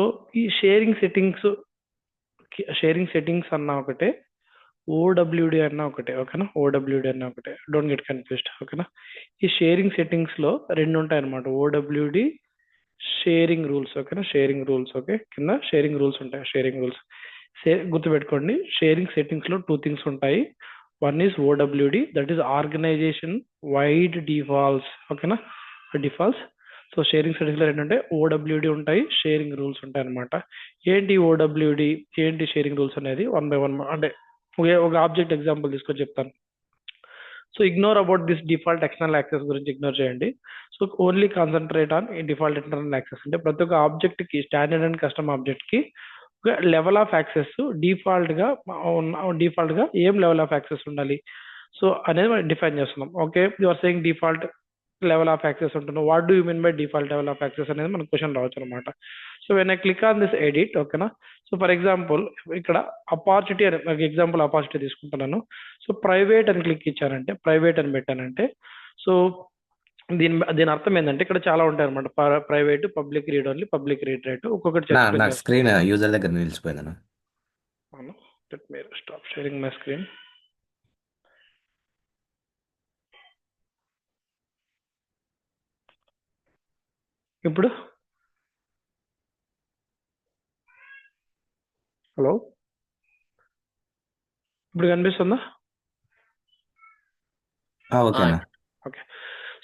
So ఈ sharing settings అన్న ఒకటే, ఓడబ్ల్యూడి అన్న ఒకటే, ఓకేనా. ఓడబ్ల్యూడి అన్న ఒకటే, డోంట్ గెట్ కన్ఫ్యూజ్డ్, ఓకేనా. ఈ షేరింగ్ సెట్టింగ్స్ లో రెండు ఉంటాయి అనమాట, ఓడబ్ల్యూడి షేరింగ్ రూల్స్, ఓకేనా. షేరింగ్ రూల్స్, ఓకే, కింద షేరింగ్ రూల్స్ ఉంటాయి. షేరింగ్ రూల్స్ గుర్తుపెట్టుకోండి. షేరింగ్ సెట్టింగ్స్ లో టూ థింగ్స్ ఉంటాయి. One is OWD, that is organization wide defaults, ఓకేనా, డిఫాల్ట్స్. సో షేరింగ్ సెట్టింగ్స్ లో ఏంటంటే ఓడబ్ల్యూడి ఉంటాయి, షేరింగ్ రూల్స్ ఉంటాయి అనమాట. ఏంటి ఓడబ్ల్యూడి, ఏంటి షేరింగ్ రూల్స్ అనేది వన్ బై వన్ అంటే ఒక ఆబ్జెక్ట్ ఎగ్జాంపుల్ తీసుకొని చెప్తాను. So ignore about this default external access గురించి ఇగ్నోర్ చేయండి. సో ఓన్లీ కాన్సన్ట్రేట్ ఆన్ ఈ డిఫాల్ట్ ఇంటర్నల్ యాక్సెస్. అంటే ప్రతి ఒక్క ఆబ్జెక్ట్ కి, స్టాండర్డ్ అండ్ కస్టమ్ ఆబ్జెక్ట్ కి ఒక లెవెల్ ఆఫ్ యాక్సెస్ డిఫాల్ట్ గా ఏం లెవెల్ ఆఫ్ యాక్సెస్ ఉండాలి సో అనేది మనం డిఫైన్ చేస్తున్నాం. Okay, you are saying default level of access ఉంటున్నాం, what do you mean by default level of access అనేది మనకు క్వశ్చన్ రావచ్చు అనమాట. So when I click on this edit, ఓకేనా. సో ఫర్ ఎగ్జాంపుల్ ఇక్కడ అపార్చునిటీ అని ఎగ్జాంపుల్ అపార్చునిటీ తీసుకుంటున్నాను. So private అని క్లిక్ ఇచ్చానంటే, ప్రైవేట్ అని పెట్టానంటే, సో దీని అర్థం ఏంటంటే ఇక్కడ చాలా ఉంటాయి అనమాట. Private, public read only, public read write, ఒక్కొక్కటి ఎక్స్ప్లెయిన్ నాకు స్క్రీన్ యూజర్ దగ్గర నిలిచిపోయిందన్న. Let me stop sharing my screen. ఇప్పుడు హలో, ఇప్పుడు కనిపిస్తుందా? ఓకేనా. ఓకే.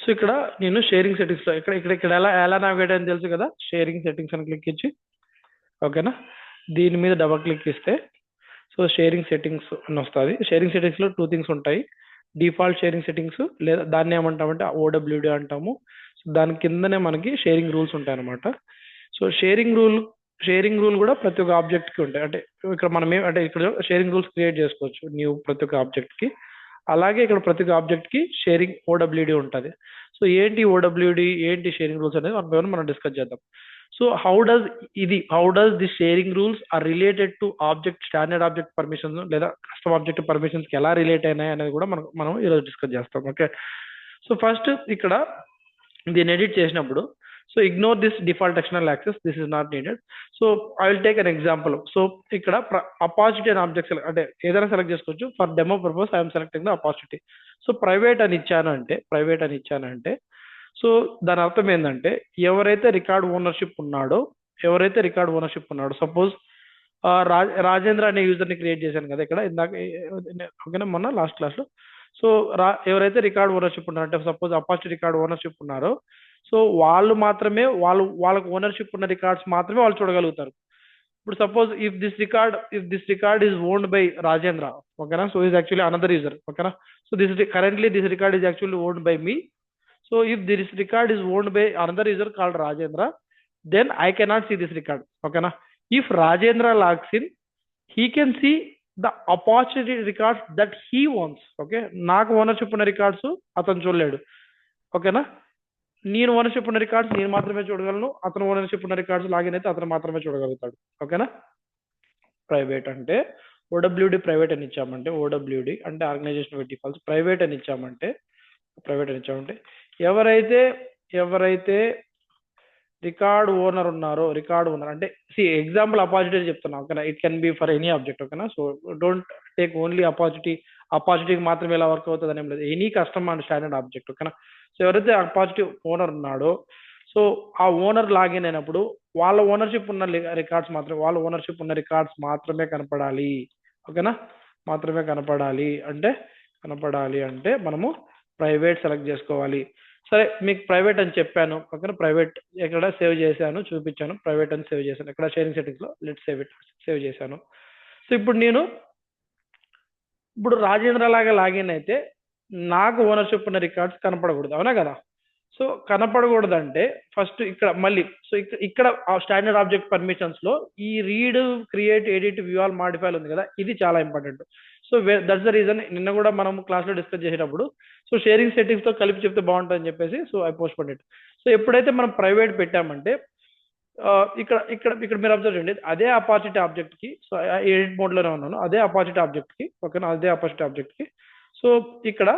సో ఇక్కడ నేను షేరింగ్ సెట్టింగ్స్ లో ఇక్కడ ఇక్కడ ఇక్కడ ఎలా నావిగేట్ అని తెలుసు కదా, షేరింగ్ సెట్టింగ్స్ అని క్లిక్ ఇచ్చి, ఓకేనా, దీని మీద డబల్ క్లిక్ ఇస్తే సో షేరింగ్ సెట్టింగ్స్ అని వస్తుంది. షేరింగ్ సెట్టింగ్స్ లో టూ థింగ్స్ ఉంటాయి, డిఫాల్ట్ షేరింగ్ సెట్టింగ్స్ లేదా దాన్ని ఏమంటామంటే ఓడబ్ల్యూడి అంటాము. సో దాని కిందనే మనకి షేరింగ్ రూల్స్ ఉంటాయి అనమాట. సో షేరింగ్ రూల్ కూడా ప్రతి ఒక్క ఆబ్జెక్ట్ కి ఉంటాయి. అంటే ఇక్కడ మనం అంటే ఇక్కడ షేరింగ్ రూల్స్ క్రియేట్ చేసుకోవచ్చు న్యూ ప్రతి ఒక్క ఆబ్జెక్ట్ కి. అలాగే ఇక్కడ ప్రతి ఒక్క ఆబ్జెక్ట్ కి షేరింగ్ ఓడబ్ల్యూడి ఉంటుంది. సో ఏంటి ఓడబ్ల్యూడి, ఏంటి షేరింగ్ రూల్స్ అనేది వన్ బై వన్ మనం డిస్కస్ చేద్దాం. So how does the sharing rules are related to object, standard object permissions లేదా కస్టమ్ ఆబ్జెక్ట్ పర్మిషన్స్ కి ఎలా రిలేట్ అయినాయి అనేది కూడా మనం ఈరోజు డిస్కస్ చేస్తాం. ఓకే, సో ఫస్ట్ ఇక్కడ దీన్ని ఎడిట్ చేసినప్పుడు, so ignore this default external access, this is not needed. So I will take an example. So ఇక్కడ అపార్చునిటీ అనే ఆబ్జెక్ట్ అంటే ఏదైనా సెలెక్ట్ చేసుకోవచ్చు. For demo purpose I'm selecting the opportunity. So private అని ఇచ్చానంటే so దాని అర్థం ఏంటంటే ఎవరైతే రికార్డ్ ఓనర్షిప్ ఉన్నాడో, సపోజ్ రాజేంద్ర అనే యూజర్ ని క్రియేట్ చేశాను కదా ఇక్కడ ఇందాక, ఓకేనా, మొన్న లాస్ట్ క్లాస్ లో. సో ఎవరైతే రికార్డ్ ఓనర్షిప్ ఉన్నారో, అంటే సపోజ్ అపార్చునిటీ రికార్డ్ ఓనర్షిప్ ఉన్నారో, సో వాళ్ళు మాత్రమే వాళ్ళకు ఓనర్షిప్ ఉన్న రికార్డ్స్ మాత్రమే వాళ్ళు చూడగలుగుతారు. ఇప్పుడు suppose if this record is owned by Rajendra, ఓకేనా, so is actually another user, ఓకేనా. So currently this record is actually owned by me. So if this record is owned by another user called Rajendra, then I cannot see this record, okay na. If Rajendra logs in, he can see the opportunity records that he owns, okay. నాకు ownership ఉన్న records అతను చూడలేడు, ఓకేనా. నేను ownership ఉన్న records నేను మాత్రమే చూడగలను, అతను ఓనర్షిప్ ఉన్న రికార్డ్స్ లాగిన్ అయితే అతను మాత్రమే చూడగలుగుతాడు, ఓకేనా. ప్రైవేట్ అంటే ఓడబ్ల్యూడి ప్రైవేట్ అని ఇచ్చామంటే, ఓడబ్ల్యూడి అంటే ఆర్గనైజేషన్ విత్ డిఫాల్ట్స్, ప్రైవేట్ అని ఇచ్చామంటే ఎవరైతే రికార్డ్ ఓనర్ ఉన్నారో, రికార్డ్ ఓనర్ అంటే ఎగ్జాంపుల్ అపార్చునిటీ చెప్తున్నా, ఓకేనా. It can be for any object, ఓకేనా. సో డోంట్ టేక్ ఓన్లీ అపార్చునిటీకి మాత్రమే ఎలా వర్క్ అవుతుంది అని ఏం లేదు, any custom and standard object, ఓకేనా. సో ఎవరైతే అపార్చునిటీ ఓనర్ ఉన్నాడో, సో ఆ ఓనర్ లాగిన్ అయినప్పుడు వాళ్ళ ఓనర్షిప్ ఉన్న రికార్డ్స్ మాత్రమే కనపడాలి, ఓకేనా. మాత్రమే కనపడాలి అంటే మనము ప్రైవేట్ సెలెక్ట్ చేసుకోవాలి. సరే, మీకు ప్రైవేట్ అని చెప్పాను, ఓకేనా. ప్రైవేట్ ఎక్కడ సేవ్ చేశాను చూపించాను, ప్రైవేట్ అని సేవ్ చేశాను ఇక్కడ షేరింగ్ సెట్టింగ్స్ లో. లెట్ సేవ్ చేశాను. సో ఇప్పుడు రాజేంద్ర లాగా లాగిన్ అయితే నాకు ఓనర్షిప్ ఉన్న రికార్డ్స్ కనపడకూడదు, అవునా కదా. సో కనపడకూడదంటే ఫస్ట్ ఇక్కడ మళ్ళీ, సో ఇక్కడ స్టాండర్డ్ ఆబ్జెక్ట్ పర్మిషన్స్ లో ఈ read, create, edit, view all, మాడిఫైల్ ఉంది కదా, ఇది చాలా important. So that's the reason నిన్న కూడా మనం క్లాస్ లో డిస్కస్ చేసేటప్పుడు సో షేరింగ్ సెట్టింగ్స్ తో కలిపి చెప్తే బాగుంటుందని చెప్పేసి సో ఐ పోస్ట్ పన్ ఇట్. సో ఎప్పుడైతే మనం ప్రైవేట్ పెట్టామంటే ఇక్కడ మీరు అబ్జర్వ్ చేయండి, అదే అపార్చునిటీ ఆబ్జెక్ట్ కి, సో ఎడిట్ మోడ్ లోనే ఉన్నాను, అదే అపార్చునిటీ ఆబ్జెక్ట్ కి, ఓకేనా, అదే అపార్చునిటీ ఆబ్జెక్ట్ కి. సో ఇక్కడ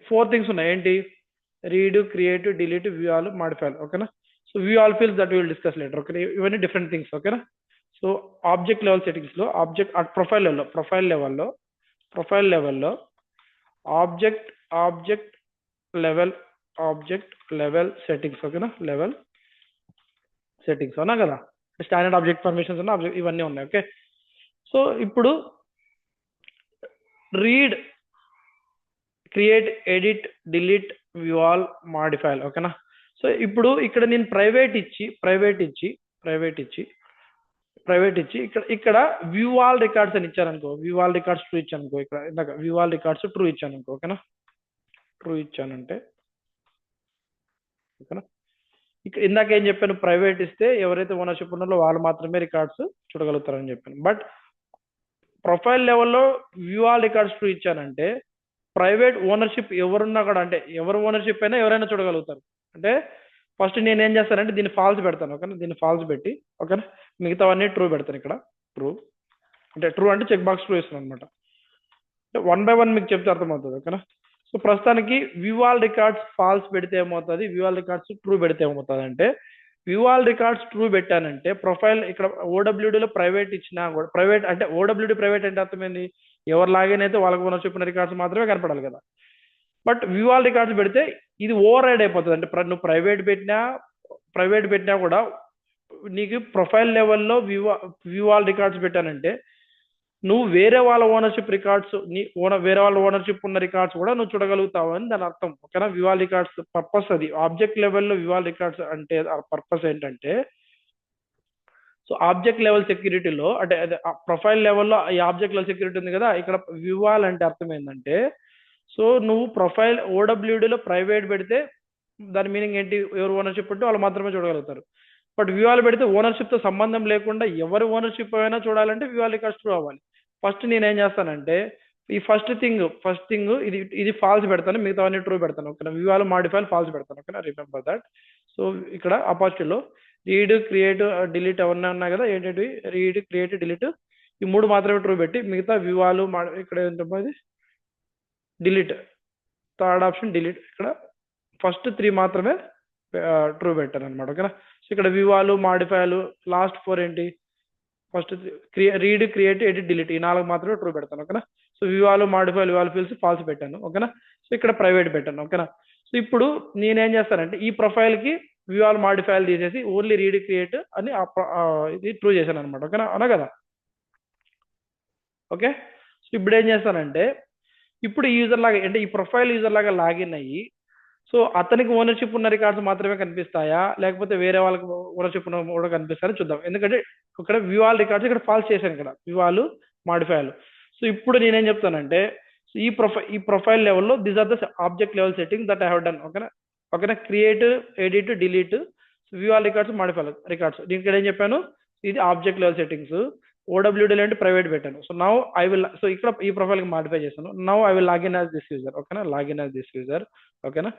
4 థింగ్స్ ఉన్నాయి, ఏంటి, read, create, delete, view all, modify all, ఓకేనా. So view all fields that will discuss later. Okay, ఇవన్నీ డిఫరెంట్ థింగ్స్. ఓకేనా. సో ఆబ్జెక్ట్ లెవెల్ సెట్టింగ్స్ లో ఆబ్జెక్ట్ ప్రొఫైల్ లెవెల్లో ఆబ్జెక్ట్ లెవెల్ సెట్టింగ్స్. ఓకేనా, లెవెల్ సెట్టింగ్స్ అవునా కదా. స్టాండర్డ్ ఆబ్జెక్ట్ పర్మిషన్స్ ఉన్న object ఇవన్నీ ఉన్నాయి. ఓకే, సో ఇప్పుడు read, create, edit, delete, view all, modify. ఓకేనా. సో ఇప్పుడు ఇక్కడ నేను ప్రైవేట్ ఇచ్చి ఇక్కడ వ్యూ ఆల్ రికార్డ్స్ అని ఇచ్చాను. వ్యూ ఆల్ రికార్డ్స్ ట్రూ ఇచ్చాను. ఇక్కడ ఇందాక వ్యూ ఆల్ రికార్డ్స్ ట్రూ ఇచ్చాను. ఓకేనా, ట్రూ ఇచ్చానంటే ఓకేనా. ఇక్కడ ఇందాక ఏం చెప్పాను, ప్రైవేట్ ఇస్తే ఎవరైతే ఓనర్షిప్ ఉన్నారో వాళ్ళు మాత్రమే రికార్డ్స్ చూడగలుగుతారని చెప్పాను. బట్ ప్రొఫైల్ లెవెల్లో వ్యూ ఆల్ రికార్డ్స్ ట్రూ ఇచ్చానంటే ప్రైవేట్ ఓనర్షిప్ ఎవరున్నా కూడా, అంటే ఎవరు ఓనర్షిప్ అయినా ఎవరైనా చూడగలుగుతారు. అంటే ఫస్ట్ నేను ఏం చేస్తానంటే దీన్ని ఫాల్స్ పెడతాను. ఓకేనా, దీన్ని ఫాల్స్ పెట్టి ఓకేనా మిగతావన్నీ ట్రూ పెడతాను. ఇక్కడ ట్రూ అంటే చెక్ బాక్స్ ట్రూ ఇస్తాను అనమాట. వన్ బై వన్ మీకు చెప్తే అర్థమవుతుంది. ఓకేనా. సో ప్రస్తుతానికి వ్యూ ఆల్ రికార్డ్స్ ఫాల్స్ పెడితే ఏమవుతుంది, వ్యూ ఆల్ రికార్డ్స్ ట్రూ పెడితే ఏమవుతుంది అంటే, వ్యూ ఆల్ రికార్డ్స్ ట్రూ పెట్టానంటే ప్రొఫైల్ ఇక్కడ ఓడబ్ల్యూడీలో ప్రైవేట్ ఇచ్చినా కూడా, ప్రైవేట్ అంటే ఓడబ్ల్యూడీ ప్రైవేట్ అంటే అర్థమైంది, ఎవరు లాగిన్ అయితే వాళ్ళకి ఓనర్ చెప్పిన రికార్డ్స్ మాత్రమే కనపడాలి కదా. బట్ వ్యూ ఆల్ రికార్డ్స్ పెడితే ఇది ఓవర్ రైడ్ అయిపోతుంది. అంటే నువ్వు ప్రైవేట్ పెట్టినా కూడా నీకు ప్రొఫైల్ లెవెల్లో వ్యూ ఆల్ రికార్డ్స్ పెట్టానంటే నువ్వు వేరే వాళ్ళ ఓనర్షిప్ రికార్డ్స్, వేరే వాళ్ళ ఓనర్షిప్ ఉన్న రికార్డ్స్ కూడా నువ్వు చూడగలుగుతావు అని దాని అర్థం. ఓకేనా. వ్యూ ఆల్ రికార్డ్స్ పర్పస్ అది. ఆబ్జెక్ట్ లెవెల్లో వ్యూ ఆల్ రికార్డ్స్ అంటే పర్పస్ ఏంటంటే, సో ఆబ్జెక్ట్ లెవెల్ సెక్యూరిటీలో అంటే ప్రొఫైల్ లెవెల్లో ఈ ఆబ్జెక్ట్ లెవెల్ సెక్యూరిటీ ఉంది కదా, ఇక్కడ వ్యూ ఆల్ అంటే అర్థం ఏంటంటే, సో నువ్వు ప్రొఫైల్ ఓడబ్ల్యూడీలో ప్రైవేట్ పెడితే దాని మీనింగ్ ఏంటి, ఎవరు ఓనర్షిప్ ఉంటే వాళ్ళు మాత్రమే చూడగలుగుతారు. బట్ వ్యూ ఆల్ పెడితే ఓనర్షిప్ తో సంబంధం లేకుండా ఎవరి ఓనర్షిప్ అయినా చూడాలంటే వ్యూ ఆల్ రికార్డ్స్ ట్రూ అవ్వాలి. ఫస్ట్ నేను ఏం చేస్తానంటే ఈ ఫస్ట్ థింగ్ ఇది ఫాల్స్ పెడతాను, మిగతా అన్ని ట్రూ పెడతాను. ఓకేనా, వ్యూ ఆల్ మాడిఫై ఫాల్స్ పెడతాను. ఓకేనా, రిమెంబర్ దట్. సో ఇక్కడ అపాజిటీలో రీడ్, క్రియేట్, డిలీట్ అవన్నీ ఉన్నాయి కదా, ఏంటంటే రీడ్, క్రియేట్, డిలీట్ ఈ మూడు మాత్రమే ట్రూ పెట్టి మిగతా వ్యూ ఆల్ ఇక్కడ ఏంటది డిలీట్, థర్డ్ ఆప్షన్ డిలీట్, ఇక్కడ ఫస్ట్ 3 మాత్రమే ట్రూ పెట్టాను అనమాట. ఓకేనా. సో ఇక్కడ వ్యూ ఆల్, మాడిఫైలు, లాస్ట్ 4 ఏంటి, first read, create, edit, delete ఈ 4 మాత్రమే ట్రూ పెడతాను. ఓకేనా. So view all, modify all, view all fields false పెట్టాను. ఓకేనా. సో ఇక్కడ ప్రైవేట్ పెట్టాను. ఓకేనా. సో ఇప్పుడు నేనేం చేస్తానంటే ఈ ప్రొఫైల్ కి వ్యూ ఆల్, మాడిఫైలు తీసేసి ఓన్లీ రీడ్, క్రియేట్ అని ఇది ట్రూ చేశాను అనమాట. ఓకేనా, అవునా కదా. ఓకే. సో ఇప్పుడు ఏం చేస్తానంటే ఇప్పుడు యూజర్ లాగా అంటే ఈ ప్రొఫైల్ యూజర్ లాగా లాగిన్ అయ్యి, సో అతనికి ఓనర్షిప్ ఉన్న రికార్డ్స్ మాత్రమే కనిపిస్తాయా లేకపోతే వేరే వాళ్ళకి ఓనర్షిప్ ఉన్న కూడా కనిపిస్తాయని చూద్దాం. ఎందుకంటే ఇక్కడ వ్యూ ఆల్ రికార్డ్స్ ఇక్కడ ఫాల్స్ చేశాను, ఇక్కడ వ్యూ ఆల్, మాడిఫైలు. సో ఇప్పుడు నేనేం చెప్తానంటే ఈ ప్రొఫైల్ లెవెల్లో these are the object level setting that I have done. ఓకేనా, create, edit, delete, view all records, modify records. దీనికి ఇక్కడ ఏం చెప్పాను, ఇది ఆబ్జెక్ట్ లెవెల్ సెట్టింగ్స్. ఓడబ్ల్యూడీ అంటే ప్రైవేట్ పెట్టాను. So now I will, so ఇక్కడ ఈ ప్రొఫైల్ కి మాడిఫై చేశాను. Now I will login as this user. ఓకేనా, లాగిన్ యాజ్ దిస్ యూజర్. ఓకేనా,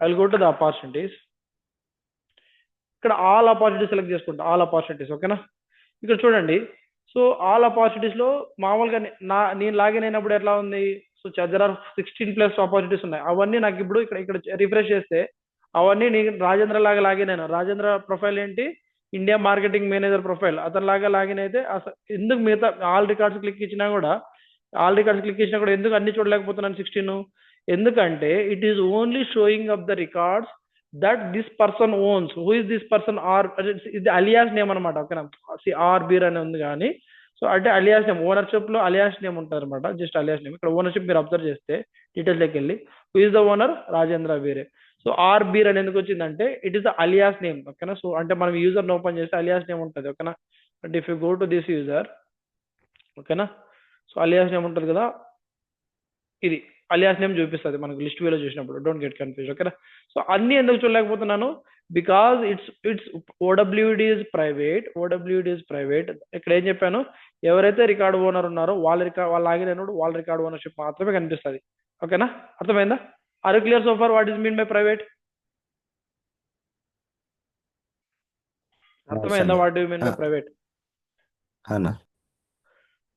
I will go to the opportunities. ఇక్కడ ఆల్ ఆపర్చునిటీస్ సెలెక్ట్ చేసుకుంటా, ఆల్ ఆపర్చునిటీస్. ఓకేనా, ఇక్కడ చూడండి. సో ఆల్ ఆపర్చునిటీస్ లో మామూలుగా నేను లాగిన్ అయినప్పుడు ఎట్లా ఉంది, సో దెర్ ఆర్ 16+ ఆపర్చునిటీస్ ఉన్నాయి. అవన్నీ నాకు ఇప్పుడు ఇక్కడ రిఫ్రెష్ చేస్తే అవన్నీ నేను రాజేంద్ర లాగా లాగిన్ అయినా. రాజేంద్ర ప్రొఫైల్ ఏంటి, ఇండియా మార్కెటింగ్ మేనేజర్ ప్రొఫైల్. అతని లాగా లాగిన్ అయితే అసలు ఎందుకు మిగతా ఆల్ రికార్డ్స్ క్లిక్ ఇచ్చినా కూడా ఎందుకు అన్ని చూడలేకపోతున్నాను 16? ఎందుకంటే it is only showing up the records that this person owns. Who is this person? Or ఇది అలియాస్ నేమ్ అనమాట. ఓకేనా, ఆర్ బీర్ అని ఉంది కానీ, సో అంటే అలియాస్ నేమ్, ఓనర్షిప్ లో అలియాస్ నేమ్ ఉంటుంది అనమాట, జస్ట్ అలియాస్ నేమ్. ఇక్కడ ఓనర్షిప్ మీరు అబ్జర్వ్ చేస్తే డీటెయిల్స్ లోకి వెళ్ళి who is the owner, Rajendra Bire. So R Bir అని ఎందుకు వచ్చిందంటే it is the alias name. ఓకేనా, సో అంటే మనం యూజర్ ఓపెన్ చేస్తే అలియాస్ నేమ్ ఉంటుంది. ఓకేనా, అంటే if you go to this user, ఓకేనా, సో అలియాస్ నేమ్ ఉంటుంది కదా, ఇది అలియాస్ నేమ్ చూపిస్తుంది మనకు లిస్ట్ వ్యూలో చూసినప్పుడు. Don't get confuse. ఓకేనా, సో అన్ని ఎందుకు చూడలేకపోతున్నాను, బికాస్ ఇట్స్ ఓడబ్ల్యూడీ ఇస్ ప్రైవేట్. ఇక్కడ ఏం చెప్పాను, ఎవరైతే రికార్డ్ ఓనర్ ఉన్నారో వాళ్ళు లాగిన్ అయినప్పుడు వాళ్ళ రికార్డ్ ఓనర్షిప్ మాత్రమే కనిపిస్తుంది. ఓకేనా, అర్థమైందా? Are you clear so far what is mean by private? అర్థమైందా what you mean by private?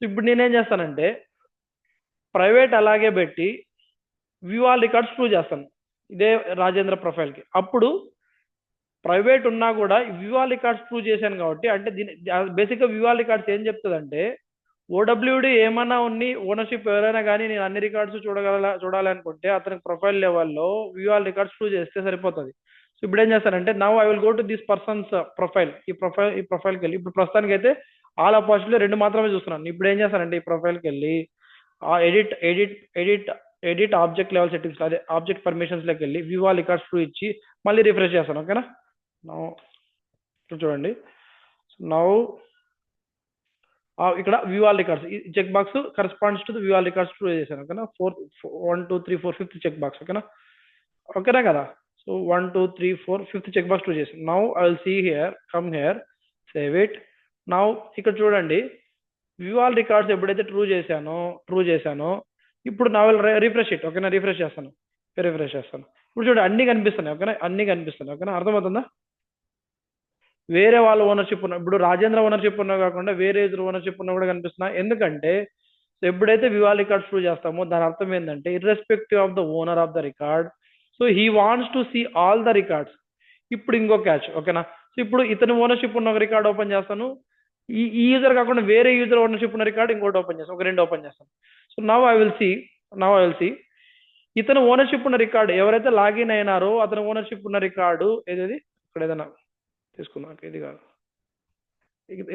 ఇప్పుడు నేనేం చేస్తానంటే ప్రైవేట్ అలాగే పెట్టి వ్యూ ఆల్ రికార్డ్స్ ప్రూవ్ చేస్తాను ఇదే రాజేంద్ర ప్రొఫైల్కి. అప్పుడు ప్రైవేట్ ఉన్నా కూడా వ్యూ ఆల్ రికార్డ్స్ ప్రూవ్ చేశాను కాబట్టి, అంటే దీని బేసిక్గా వ్యూ ఆల్ రికార్డ్స్ ఏం చెప్తుందంటే, ఓడబ్ల్యూడి ఏమన్నా ఉన్ని ఓనర్షిప్ ఎవరైనా కానీ నేను అన్ని రికార్డ్స్ చూడాలి అనుకుంటే అతనికి ప్రొఫైల్ లెవెల్లో వ్యూ ఆల్ రికార్డ్స్ ప్రూవ్ చేస్తే సరిపోతుంది. సో ఇప్పుడు ఏం చేస్తానంటే, now I will go to this persons profile. ఈ ప్రొఫైల్కి వెళ్ళి ఇప్పుడు ప్రస్తుతానికి అయితే ఆల్ ఆపర్చునిటీ 2 మాత్రమే చూస్తున్నాను. ఇప్పుడు ఏం చేస్తానంటే ఈ ప్రొఫైల్కి వెళ్ళి ఎడిట్ ఆబ్జెక్ట్ లెవెల్ సెట్టింగ్స్, అదే ఆబ్జెక్ట్ పర్మిషన్స్ లోకి వెళ్ళి వ్యూ ఆల్ రికార్డ్స్ ప్రూవ్ ఇచ్చి మళ్ళీ రిఫ్రెష్ చేస్తాను. ఓకేనా, నౌ చూడండి, నౌ ఇక్కడ వ్యూ ఆల్ రికార్డ్స్ ఈ check box corresponds to view all records prove చేశాను. ఓకేనా, 1 2 3 4 5th చెక్ బాక్స్. ఓకేనా కదా. So 1 2 3 4 5th check box prove చేశాను. Now I will see here, come here, save it. Now ఇక్కడ చూడండి, వ్యూ ఆల్ రికార్డ్స్ ఎప్పుడైతే true చేశానో ఇప్పుడు నా విల్ రిఫ్రెష్ ఇట్. ఓకేనా, రిఫ్రెష్ చేస్తాను. ఇప్పుడు చూడండి అన్ని కనిపిస్తున్నాయి. ఓకేనా, అన్ని కనిపిస్తున్నాయి. ఓకేనా, అర్థమవుతుందా? వేరే వాళ్ళ ఓనర్షిప్ ఉన్న, ఇప్పుడు రాజేంద్ర ఓనర్షిప్ ఉన్నా కాకుండా వేరే ఇద్దరు ఓనర్షిప్ ఉన్నా కూడా కనిపిస్తున్నాయి. ఎందుకంటే ఎప్పుడైతే వ్యూ ఆల్ రికార్డ్స్ ప్రూవ్ చేస్తామో దాని అర్థం ఏంటంటే, irrespective of the owner of the record, so he wants to see all the records. ఇప్పుడు ఇంకో క్యాచ్. ఓకేనా, సో ఇప్పుడు ఇతని ఓనర్షిప్ ఉన్న ఒక రికార్డ్ ఓపెన్ చేస్తాను, ఈ యూజర్ కాకుండా వేరే యూజర్ ఓనర్షిప్ ఉన్న రికార్డ్ ఇంకోటి ఓపెన్ చేస్తాను, ఒక 2 ఓపెన్ చేస్తాను. So now I will see ఇతను ఓనర్షిప్ ఉన్న రికార్డు, ఎవరైతే లాగిన్ అయినారో అతను ఓనర్షిప్ ఉన్న రికార్డు ఏది, ఇక్కడ ఏదైనా తీసుకుందాం, ఇది కాదు,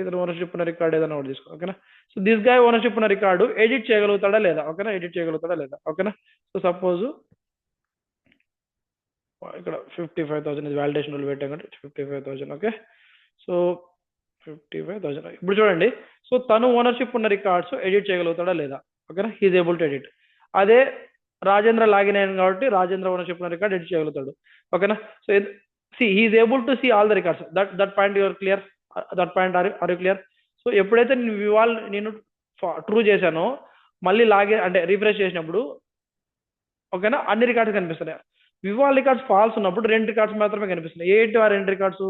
ఇతను ఓనర్షిప్ ఉన్న రికార్డు ఏదైనా ఒకటి తీసుకో. ఓకేనా, సో దిస్ గాయ్ ఓనర్షిప్ ఉన్న రికార్డు ఎడిట్ చేయగలుగుతాడా లేదా? ఓకేనా, సో సపోజ్ ఇక్కడ 55,000 ఇది వాలిడేషన్ రూల్ పెట్టాం కాబట్టి 55,000. Okay, so 55,000. ఇప్పుడు చూడండి, సో తను ఓనర్షిప్ ఉన్న రికార్డ్స్ ఎడిట్ చేయగలుగుతాడా లేదా? ఓకేనా, హీఈస్ ఏబుల్ టు ఎడిట్. అదే రాజేంద్ర లాగిన్ అయ్యాను కాబట్టి రాజేంద్ర ఓనర్షిప్ ఉన్న రికార్డ్ ఎడిట్ చేయగలుగుతాడు. ఓకేనా, so he's able to see all the records. That point your clear? That point are you clear? So ఎప్పుడైతే నేను ట్రూ చేశానో మళ్ళీ లాగిన్ అంటే రిఫ్రెష్ చేసినప్పుడు, ఓకేనా, అన్ని రికార్డ్స్ కనిపిస్తున్నాయి. వ్యూ ఆల్ రికార్డ్స్ ఫాల్స్ ఉన్నప్పుడు 2 రికార్డ్స్ మాత్రమే కనిపిస్తున్నాయి. ఏంటి ఆ 2 రికార్డ్స్?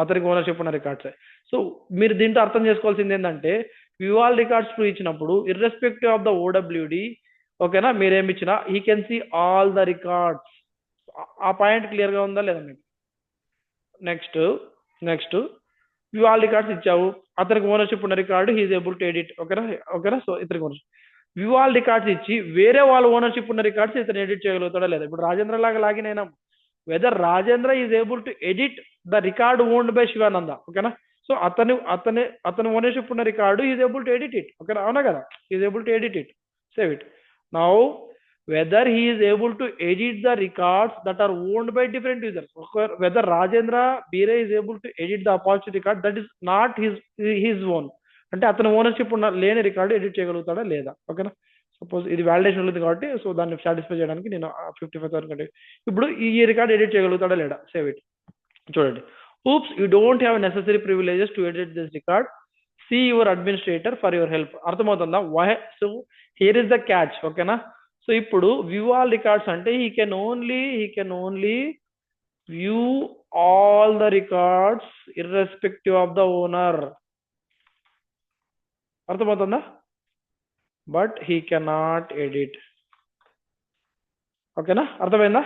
అతనికి ఓనర్షిప్ ఉన్న రికార్డ్స్. సో మీరు దీంట్లో అర్థం చేసుకోవాల్సింది ఏంటంటే, వ్యూ ఆల్ రికార్డ్స్ ప్రూవ్ ఇచ్చినప్పుడు ఇర్రెస్పెక్టివ్ ఆఫ్ ద ఓడబ్ల్యూడి, ఓకేనా, మీరేమి ఇచ్చినా he can see all the records. ఆ పాయింట్ క్లియర్ గా ఉందా లేదా మీకు? నెక్స్ట్ వ్యూ ఆల్ రికార్డ్స్ ఇచ్చావు, అతనికి ఓనర్షిప్ ఉన్న record he's able to edit. ఓకేనా, సో ఇతనికి ఓనర్షిప్. వ్యూ ఆల్ రికార్డ్స్ ఇచ్చి వేరే వాళ్ళ ఓనర్షిప్ ఉన్న రికార్డ్స్ ఇతను ఎడిట్ చేయగలుగుతాడా లేదా? ఇప్పుడు రాజేంద్ర లాగా లాగిన్ అయినాం, whether Rajendra is able to edit the record owned by Shivananda. ఓకేనా, సో అతని ఓనర్షిప్ ఉన్న record is able to edit it. ఓకేనా, అవునా కదా, is able to edit it, save it. Now whether he is able to edit the records that are owned by different users, whether Rajendra Bire is able to edit the opportunity record that is not his own, అంటే అతని ownership ఉన్న లేని record edit చేయగలుగుతాడా లేదా? ఓకేనా, suppose ఇది validation ఉంది కాబట్టి so దాన్ని సాటిస్ఫై చేయడానికి నేను 55,000 కంటే ఇప్పుడు ఈ రికార్డ్ ఎడిట్ చేయగలుగుతాడా లేదా? Save it. చూడండి, oops, you don't have necessary privileges to edit this record, see your administrator for your help. అర్థమవుతుందా? So here is the catch. ఓకేనా, సో ఇప్పుడు వ్యూ ఆల్ రికార్డ్స్ అంటే he can only view all the records irrespective of the owner. అర్థమవుతుందా? But he cannot edit. ఓకేనా, అర్థమైందా?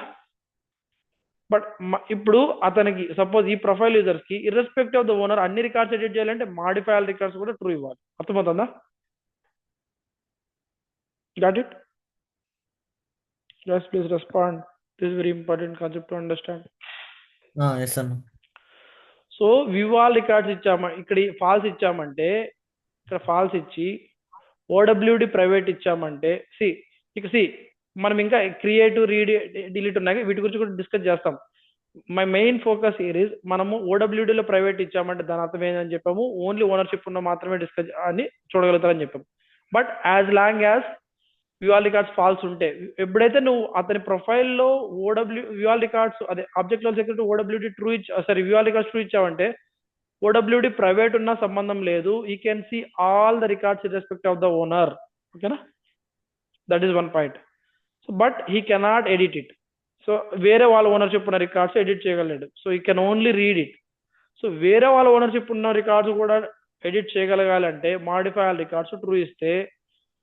But ఇప్పుడు అతనికి suppose ఈ ప్రొఫైల్ యూజర్స్ కి ఇర్రెస్పెక్టివ్ ఆఫ్ ద ఓనర్ అన్ని రికార్డ్స్ ఎడిట్ చేయాలంటే మాడిఫై ఆల్ రికార్డ్స్ కూడా ట్రూ ఇవ్వాలి. అర్థమవుతుందా? Got it? Please respond. This very important concept to understand. Yes అన్న. సో వ్యూ ఆల్ రికార్డ్స్ ఇచ్చామా, ఇక్కడ ఫాల్స్ ఇచ్చామంటే, ఇక్కడ ఫాల్స్ ఇచ్చి ఓడబ్ల్యూడి ప్రైవేట్ ఇచ్చామంటే సి మనం ఇంకా క్రియేటివ్ రీడ్ డిలీట్ ఉన్నాయి, వీటి గురించి కూడా డిస్కస్ చేస్తాం. My main focus here is మనము ఓడబ్ల్యూడీలో ప్రైవేట్ ఇచ్చామంటే దాని అర్థం ఏంటని చెప్పాము, ఓన్లీ ఓనర్షిప్ ఉన్న మాత్రమే డిస్కస్ అని చూడగలుగుతారని చెప్పాము. But as long as view all records false ఉంటే, ఎప్పుడైతే నువ్వు అతని ప్రొఫైల్లో వ్యూ ఆల్ రికార్డ్స్ అదే object level security OWD true view all records true ఇచ్చావంటే ఓడబ్ల్యూడి ప్రైవేట్ ఉన్న సంబంధం లేదు, he can see all the records in respect of the owner. ఓకేనా, that is one point. So but he cannot edit it. So వేరే వాళ్ళ ownership ఉన్న records edit చేయగలడు, so he can only read it. So వేరే వాళ్ళ ownership ఉన్న records కూడా edit చేయగలగాలంటే మాడిఫై ఆల్ రికార్డ్స్ ట్రూ ఇస్తే,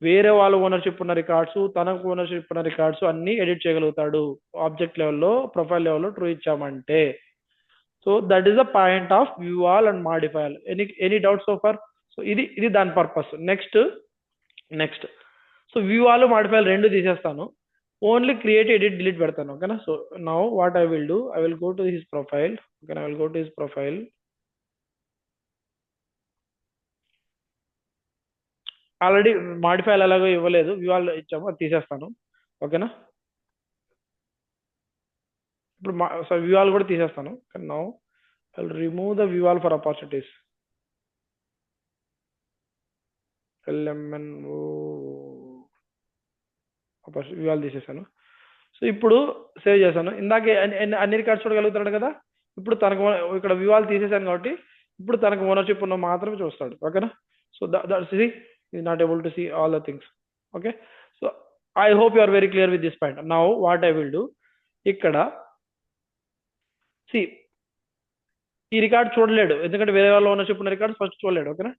వేరే వాళ్ళ ఓనర్షిప్ ఉన్న రికార్డ్స్, తనకు ఓనర్షిప్ ఉన్న రికార్డ్స్ అన్ని ఎడిట్ చేయగలుగుతాడు ఆబ్జెక్ట్ లెవెల్లో, ప్రొఫైల్ లెవెల్లో ట్రూ ఇచ్చామంటే. So that is the point of view all and modify all. Any doubt so far? So ఇది దాని purpose. Next so view all modify all రెండు తీసేస్తాను, ఓన్లీ క్రియేట్ ఎడిట్ డిలీట్ పెడతాను. ఓకేనా. So now what I will do, I will go to his profile. ఓకేనా, I will go to his profile. Already modify all ఎలాగో ఇవ్వలేదు, view all ఇచ్చాము, అది తీసేస్తాను. ఓకేనా. ఇప్పుడు వ్యూ ఆల్ కూడా తీసేస్తాను. Now I will remove the view all for opportunities. LMNO view all తీసేసాను. సో ఇప్పుడు సేవ్ చేశాను. ఇందాకే అన్ని రికార్డ్స్ చూడగలుగుతాడు కదా. ఇప్పుడు తనకు ఇక్కడ వ్యూ ఆల్ తీసేసాను కాబట్టి ఇప్పుడు తనకు ఓనర్షిప్ ఉన్న మాత్రమే చూస్తాడు. ఓకేనా. So that's is not able to see all the things. Okay. So I hope you are very clear with this point. Now what I will do, ఇక్కడ సి ఈ రికార్డ్ చూడలేడు, ఎందుకంటే వేరే వాళ్ళ ఓనర్షిప్ ఉన్న రికార్డ్ ఫస్ట్ చూడలేడు. ఓకేనా.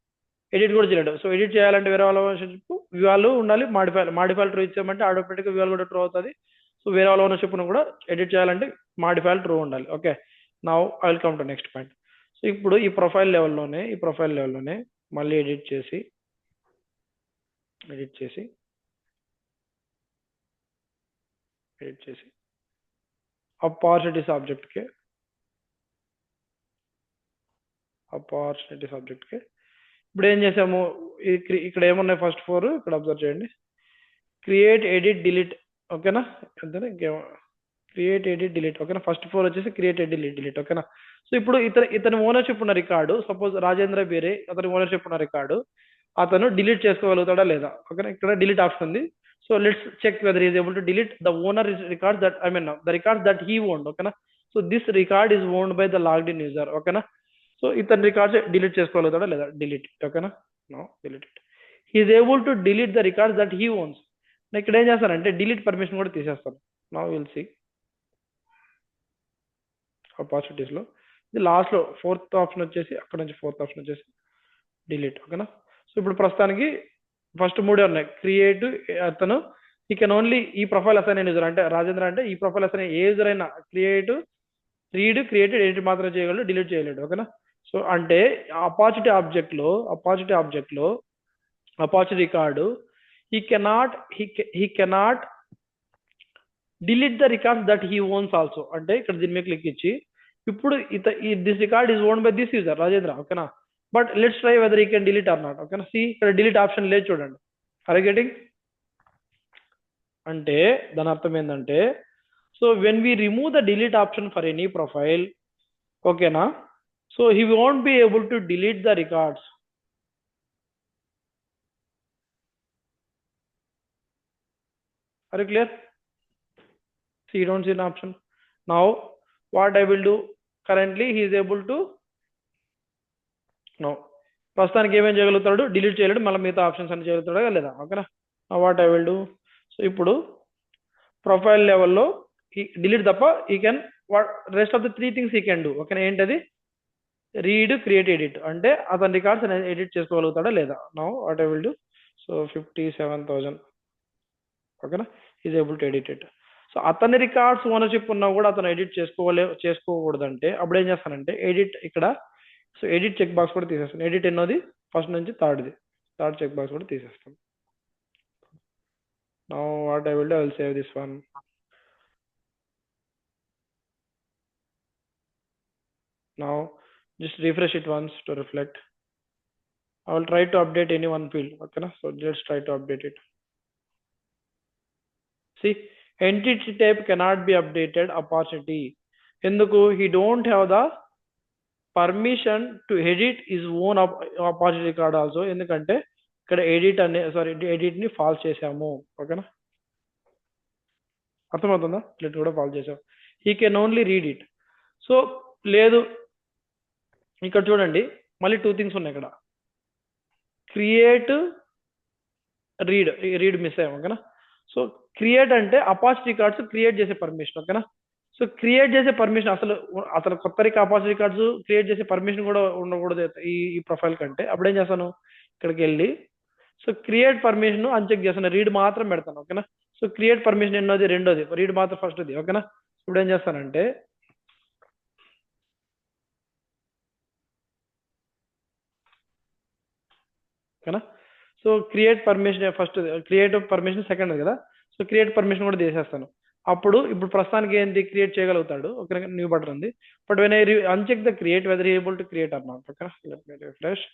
ఎడిట్ కూడా చేయలేడు. సో ఎడిట్ చేయాలంటే వేరే వాళ్ళ ఓనర్షిప్ వ్యూ ఆల్ ఉండాలి, మాడిఫైల్ ట్రూ ఇచ్చామంటే ఆటోమేటిక్గా వ్యూ ఆల్ కూడా ట్రూ అవుతుంది. సో వేరే వాళ్ళ ఓనర్షిప్ కూడా ఎడిట్ చేయాలంటే మాడిఫైల్ ట్రూ ఉండాలి. Okay. Now I will come to next point. So ఇప్పుడు ఈ ప్రొఫైల్ లెవెల్లోనే మళ్ళీ ఎడిట్ చేసి ఆపర్చునిటీస్ ఆబ్జెక్ట్కి ఇప్పుడు ఏం చేసాము, ఇక్కడ ఏమున్నాయి ఫస్ట్ 4 ఇక్కడ అబ్జర్వ్ చేయండి. Create edit delete. ఓకేనా. అంతేనా, ఇంకేమో క్రియేట్ ఎడిట్ డిలీట్. ఓకేనా. ఫస్ట్ 4 వచ్చేసి క్రియేట్ ఎడిట్ డిలీట్. ఓకేనా. సో ఇప్పుడు ఇతని ఓనర్షిప్ ఉన్న రికార్డు, సపోజ్ రాజేంద్ర బేరే అతని ఓనర్షిప్ ఉన్న రికార్డు అతను డిలీట్ చేసుకోగలుగుతాడా లేదా. ఓకేనా. ఇక్కడ డిలీట్ ఆప్షన్ ఉంది. So let's check whether is able to delete the owner record that the record that he owned. ఓకేనా. So this record is owned by the logged in user. ఓకేనా. So ఇతని records delete చేసుకోగలుగుతాడా లేదా, delete. ఓకేనా. No delete it. He is able to delete the records that he owns. నేను ఇక్కడ ఏం చేస్తానంటే డిలీట్ పర్మిషన్ కూడా తీసేస్తాను. నౌ విల్ సీ ఆపర్చునిటీస్ లో ఇది లాస్ట్ లో 4th ఆప్షన్ వచ్చేసి, అక్కడ నుంచి 4th ఆప్షన్ వచ్చేసి డిలీట్. ఓకేనా. సో ఇప్పుడు ప్రస్తుతానికి ఫస్ట్ 3 ఉన్నాయి. క్రియేట్, అతను ఈ కెన్ ఓన్లీ ఈ ప్రొఫైల్ అసైన్ యూజర్ అంటే రాజేంద్ర అంటే ఈ ప్రొఫైల్ అసైన్ ఏ యూజర్ అయినా క్రియేట్, రీడ్, క్రియేటెడ్, ఎడిట్ మాత్రం చేయగలడు, డిలీట్ చేయలేడు. ఓకేనా. సో అంటే అపార్చునిటీ ఆబ్జెక్ట్ లో opportunity record he cannot delete the records that he owns also. అంటే ఇక్కడ దీని మీద క్లిక్ ఇచ్చి ఇప్పుడు this record is owned by this user Rajendra. ఓకేనా. But let's try whether he can delete or not. ఓకేనా. సి ఇక్కడ డిలీట్ ఆప్షన్ లేదు చూడండి. Are you getting? అంటే దాని అర్థం ఏంటంటే, so when we remove the delete option for any profile, ఓకేనా, so he won't be able to delete the records. Are you clear? See, you don't see an option. Now what I will do, currently he is able to, no, ప్రస్తుతానికి ఏమేం చేయగలుగుతాడు, delete చేయలేడు, మళ్ళీ మిగతా options అన్ని చేయగలుగుతాడా లేదా. ఓకేనా. What I will do, so ఇప్పుడు ప్రొఫైల్ లెవెల్లో డిలీట్ తప్ప ఈ can rest of the 3 things ఈ కెన్ డూ. ఓకేనా. ఏంటది, రీడ్, క్రియేట్, ఎడిట్. అంటే అతని రికార్డ్స్ ఎడిట్ చేసుకోగలుగుతాడా లేదా. Now what I will do, so 57,000. ఓకేనా. Is able to edit it. So అతని రికార్డ్స్ ఓనర్షిప్ ఉన్నా కూడా అతను ఎడిట్ చేసుకోకూడదంటే అప్పుడు ఏం చేస్తానంటే ఎడిట్ ఇక్కడ, సో ఎడిట్ చెక్ బాక్స్ కూడా తీసేస్తాను. ఎడిట్ ఎన్నోది, ఫస్ట్ నుంచి థర్డ్ చెక్ బాక్స్ కూడా తీసేస్తాను. Now what I will do, I will save this one. Now just refresh it once to reflect. I will try to update any one field. Okay na. So just try to update it. See, entity type cannot be updated opportunity. Enduku, he don't have the permission to edit his own opportunity card also. Endukante ikkada edit ni false chesamu. Okay na. అర్థమవుతుందా, let కూడా false చేసాము. He can only read it. So లేదు, ఇక్కడ చూడండి మళ్ళీ 2 things ఉన్నాయి ఇక్కడ. Create, read miss అయ్యాం. ఓకేనా. సో క్రియేట్ అంటే అపార్చునిటీ రికార్డ్స్ క్రియేట్ చేసే పర్మిషన్. ఓకేనా. సో క్రియేట్ చేసే పర్మిషన్ అసలు కొత్త అపార్చునిటీ రికార్డ్స్ క్రియేట్ చేసే పర్మిషన్ కూడా ఉండకూడదు ఈ ప్రొఫైల్ కంటే. అప్పుడు ఏం చేస్తాను, ఇక్కడికి వెళ్ళి సో క్రియేట్ పర్మిషన్ అన్చెక్ చేస్తాను, రీడ్ మాత్రం పెడతాను. ఓకేనా. సో క్రియేట్ పర్మిషన్ ఎన్నోది, రెండోది, రీడ్ మాత్రం ఫస్ట్ది. ఓకేనా. ఇప్పుడు ఏం చేస్తానంటే ఓకేనా. So create permission first, create permission second కదా. సో క్రియేట్ పర్మిషన్ కూడా తీసేస్తాను. అప్పుడు ఇప్పుడు ప్రస్తుతానికి ఏంటి క్రియేట్ చేయగలుగుతాడు. ఓకే, న్యూ బటన్ ఉంది. But when I uncheck the create whether able to create or not. Okay, let me refresh.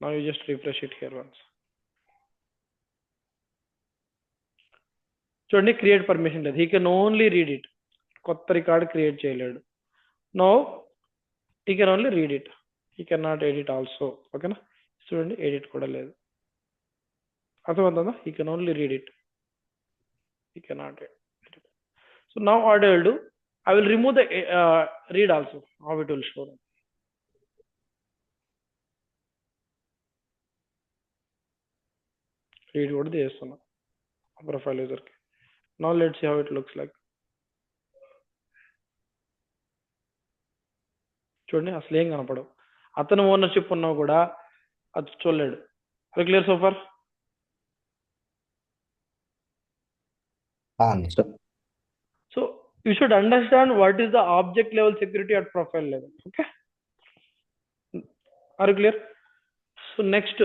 Now you just refresh it here once. చూడండి, క్రియేట్ పర్మిషన్ లేదు. He can only read it. కొత్త record create చేయలేడు. No he can only read it, he can not edit also. ఓకేనా. చూడండి, edit కూడా లేదు. అర్థమవుతుందా? He can only read it, he cannot edit. So now what I will do, I will remove the read also. How it will show. Read కూడా చేస్తున్నా profile user కి. Now let's see how it looks like. చూడండి, అసలు ఏం కనపడవు. అతను ownership ఉన్నా కూడా అది చూడలేడు. అది clear so far? So you should understand what is the object level security at profile level. Okay, are you clear? So next,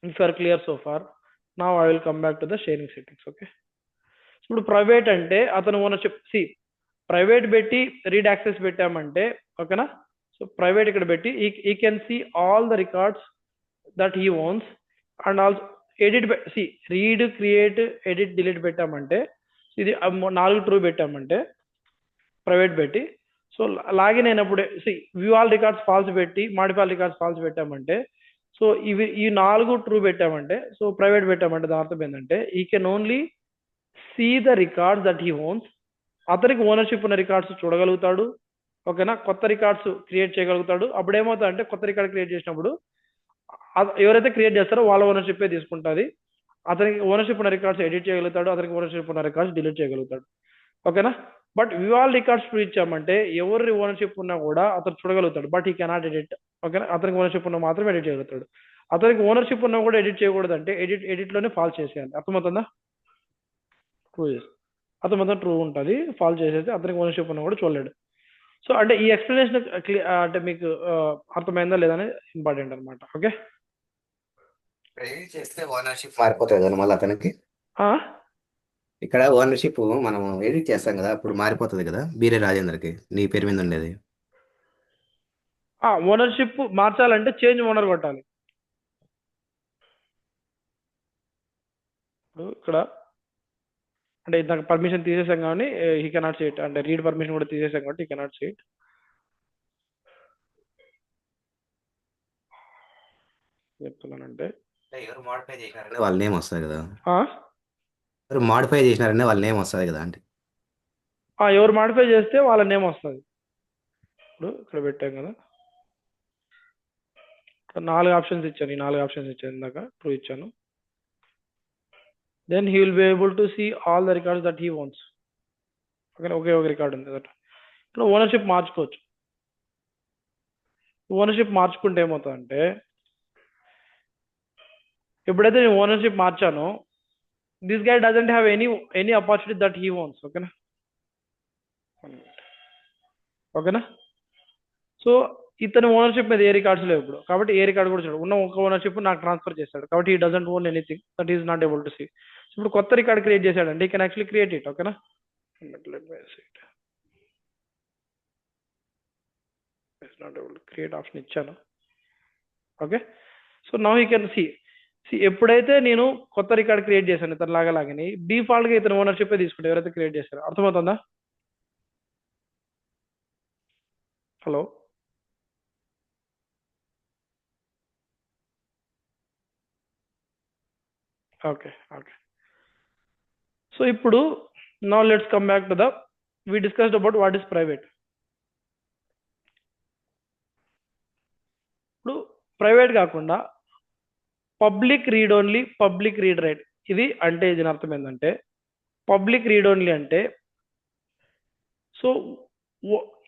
if you are clear so far, now I will come back to the sharing settings. Okay, ఇప్పుడు private అంటే అతను ownership, private పెట్టి read access పెట్టామంటే ఓకేనా. So private ఇక్కడ పెట్టి he can see all the records that he owns and also edit. Read, create, edit, delete పెట్టామంటే ఇది 4 ట్రూ పెట్టామంటే ప్రైవేట్ పెట్టి. సో లాగిన్ అయినప్పుడు వ్యూ ఆల్ రికార్డ్స్ ఫాల్స్ పెట్టి మాడిఫై ఆల్ రికార్డ్స్ ఫాల్స్ పెట్టామంటే, సో ఈ 4 ట్రూ పెట్టామంటే, సో ప్రైవేట్ పెట్టామంటే దాని అర్థం ఏంటంటే he can only see the records that he owns. అతనికి ఓనర్షిప్ ఉన్న రికార్డ్స్ చూడగలుగుతాడు. ఓకేనా. కొత్త రికార్డ్స్ క్రియేట్ చేయగలుగుతాడు. అప్పుడు ఏమవుతుందంటే కొత్త రికార్డ్ క్రియేట్ చేసినప్పుడు ఎవరైతే క్రియేట్ చేస్తారో వాళ్ళ ఓనర్షిప్ తీసుకుంటుంది. అతనికి ఓనర్షిప్ ఉన్న రికార్డ్స్ ఎడిట్ చేయగలుగుతాడు, అతనికి ఓనర్షిప్ ఉన్న రికార్డ్స్ డిలీట్ చేయగలుగుతాడు. ఓకేనా. బట్ వ్యూ ఆల్ రికార్డ్స్ ఇచ్చామంటే ఎవరి ఓనర్షిప్ ఉన్నా కూడా అతను చూడగలుగుతాడు, బట్ ఈ కెనాట్ ఎడిట్. ఓకేనా. అతనికి ఓనర్షిప్ ఉన్న మాత్రం ఎడిట్ చేయగలుగుతాడు. అతనికి ఓనర్షిప్ ఉన్నా కూడా ఎడిట్ చేయకూడదు అంటే ఎడిట్ లోనే ఫాల్ చేసేయాలి. అర్థమవుతుందా? ట్రూ చేసి అతను మొత్తం ట్రూ ఉంటుంది, ఫాల్ చేసేసి అతనికి ఓనర్షిప్ ఉన్నా కూడా చూడలేడు. సో అంటే ఈ ఎక్స్ప్లెనేషన్ అంటే మీకు అర్థమైందా లేదా అనేది ఇంపార్టెంట్ అనమాట. ఓకే, ఎడిట్ చేస్తే ఓనర్షిప్ మారిపోతుంది కదా మళ్ళీ అతనికి. ఇక్కడ ఓనర్షిప్ మనం ఎడిట్ చేస్తాం కదా, అప్పుడు మారిపోతుంది కదా బీరే రాజేందర్కి నీ పేరు మీద ఉండేది. ఓనర్షిప్ మార్చాలంటే చేంజ్ ఓనర్ కొట్టాలి. ఇప్పుడు ఇక్కడ అంటే నాకు పర్మిషన్ తీసేసాం కానీ హీ కెనాట్ సీ ఇట్, అంటే రీడ్ పర్మిషన్ కూడా తీసేసాం కాబట్టి హీ కెనాట్ సీ ఇట్. చెప్తున్నానంటే ఎవరు మోడిఫై చేసినారనే వాళ్ళ నేమ్ వస్తుంది కదా, ఎవరు మోడిఫై చేసినారనే వాళ్ళ నేమ్ వస్తుంది కదా అంటే ఎవరు మాడిఫై చేస్తే వాళ్ళ నేమ్ వస్తుంది. ఇప్పుడు ఇక్కడ పెట్టాం కదా, 4 ఆప్షన్స్ ఇచ్చాను. ఈ 4 ఆప్షన్స్ ఇచ్చాను ఇందాక, ట్రూ ఇచ్చాను. Then he will be able to see all the records that he wants. Okay, ఒకే ఒక రికార్డ్ ఉంది దట్. ఇప్పుడు ఓనర్షిప్ మార్చుకోవచ్చు. ఓనర్షిప్ మార్చుకుంటే ఏమవుతుందంటే ఎప్పుడైతే నేను ఓనర్షిప్ మార్చానో this guy doesn't have any opportunity that he wants. ఓకేనా. ఓకేనా. సో ఇతని ఓనర్షిప్ మీద ఏ రికార్డ్స్ లేవు ఇప్పుడు, కాబట్టి ఏ రికార్డ్ కూడా చూడు. ఉన్న ఒక ఓనర్షిప్ నాకు ట్రాన్స్ఫర్ చేస్తాడు, కాబట్టి he doesn't own anything that is not able to see. ఇప్పుడు కొత్త రికార్డ్ క్రియేట్ చేశాడంటే he can actually create it. ఓకేనా. Not able to create option ఇచ్చాను. Okay. So now he can see ఎప్పుడైతే నేను కొత్త రికార్డ్ క్రియేట్ చేశాను ఇతను లాగని డిఫాల్ట్ గా ఇతను ఓనర్షిప్ తీసుకుంటే ఎవరైతే క్రియేట్ చేశారో. అర్థమవుతుందా? Hello, okay okay. సో ఇప్పుడు now let's come back to the we discussed about what is private. ఇప్పుడు ప్రైవేట్ కాకుండా public read only, public read write. ఇది అంటే దీని అర్థం ఏంటంటే పబ్లిక్ రీడ్ ఓన్లీ అంటే సో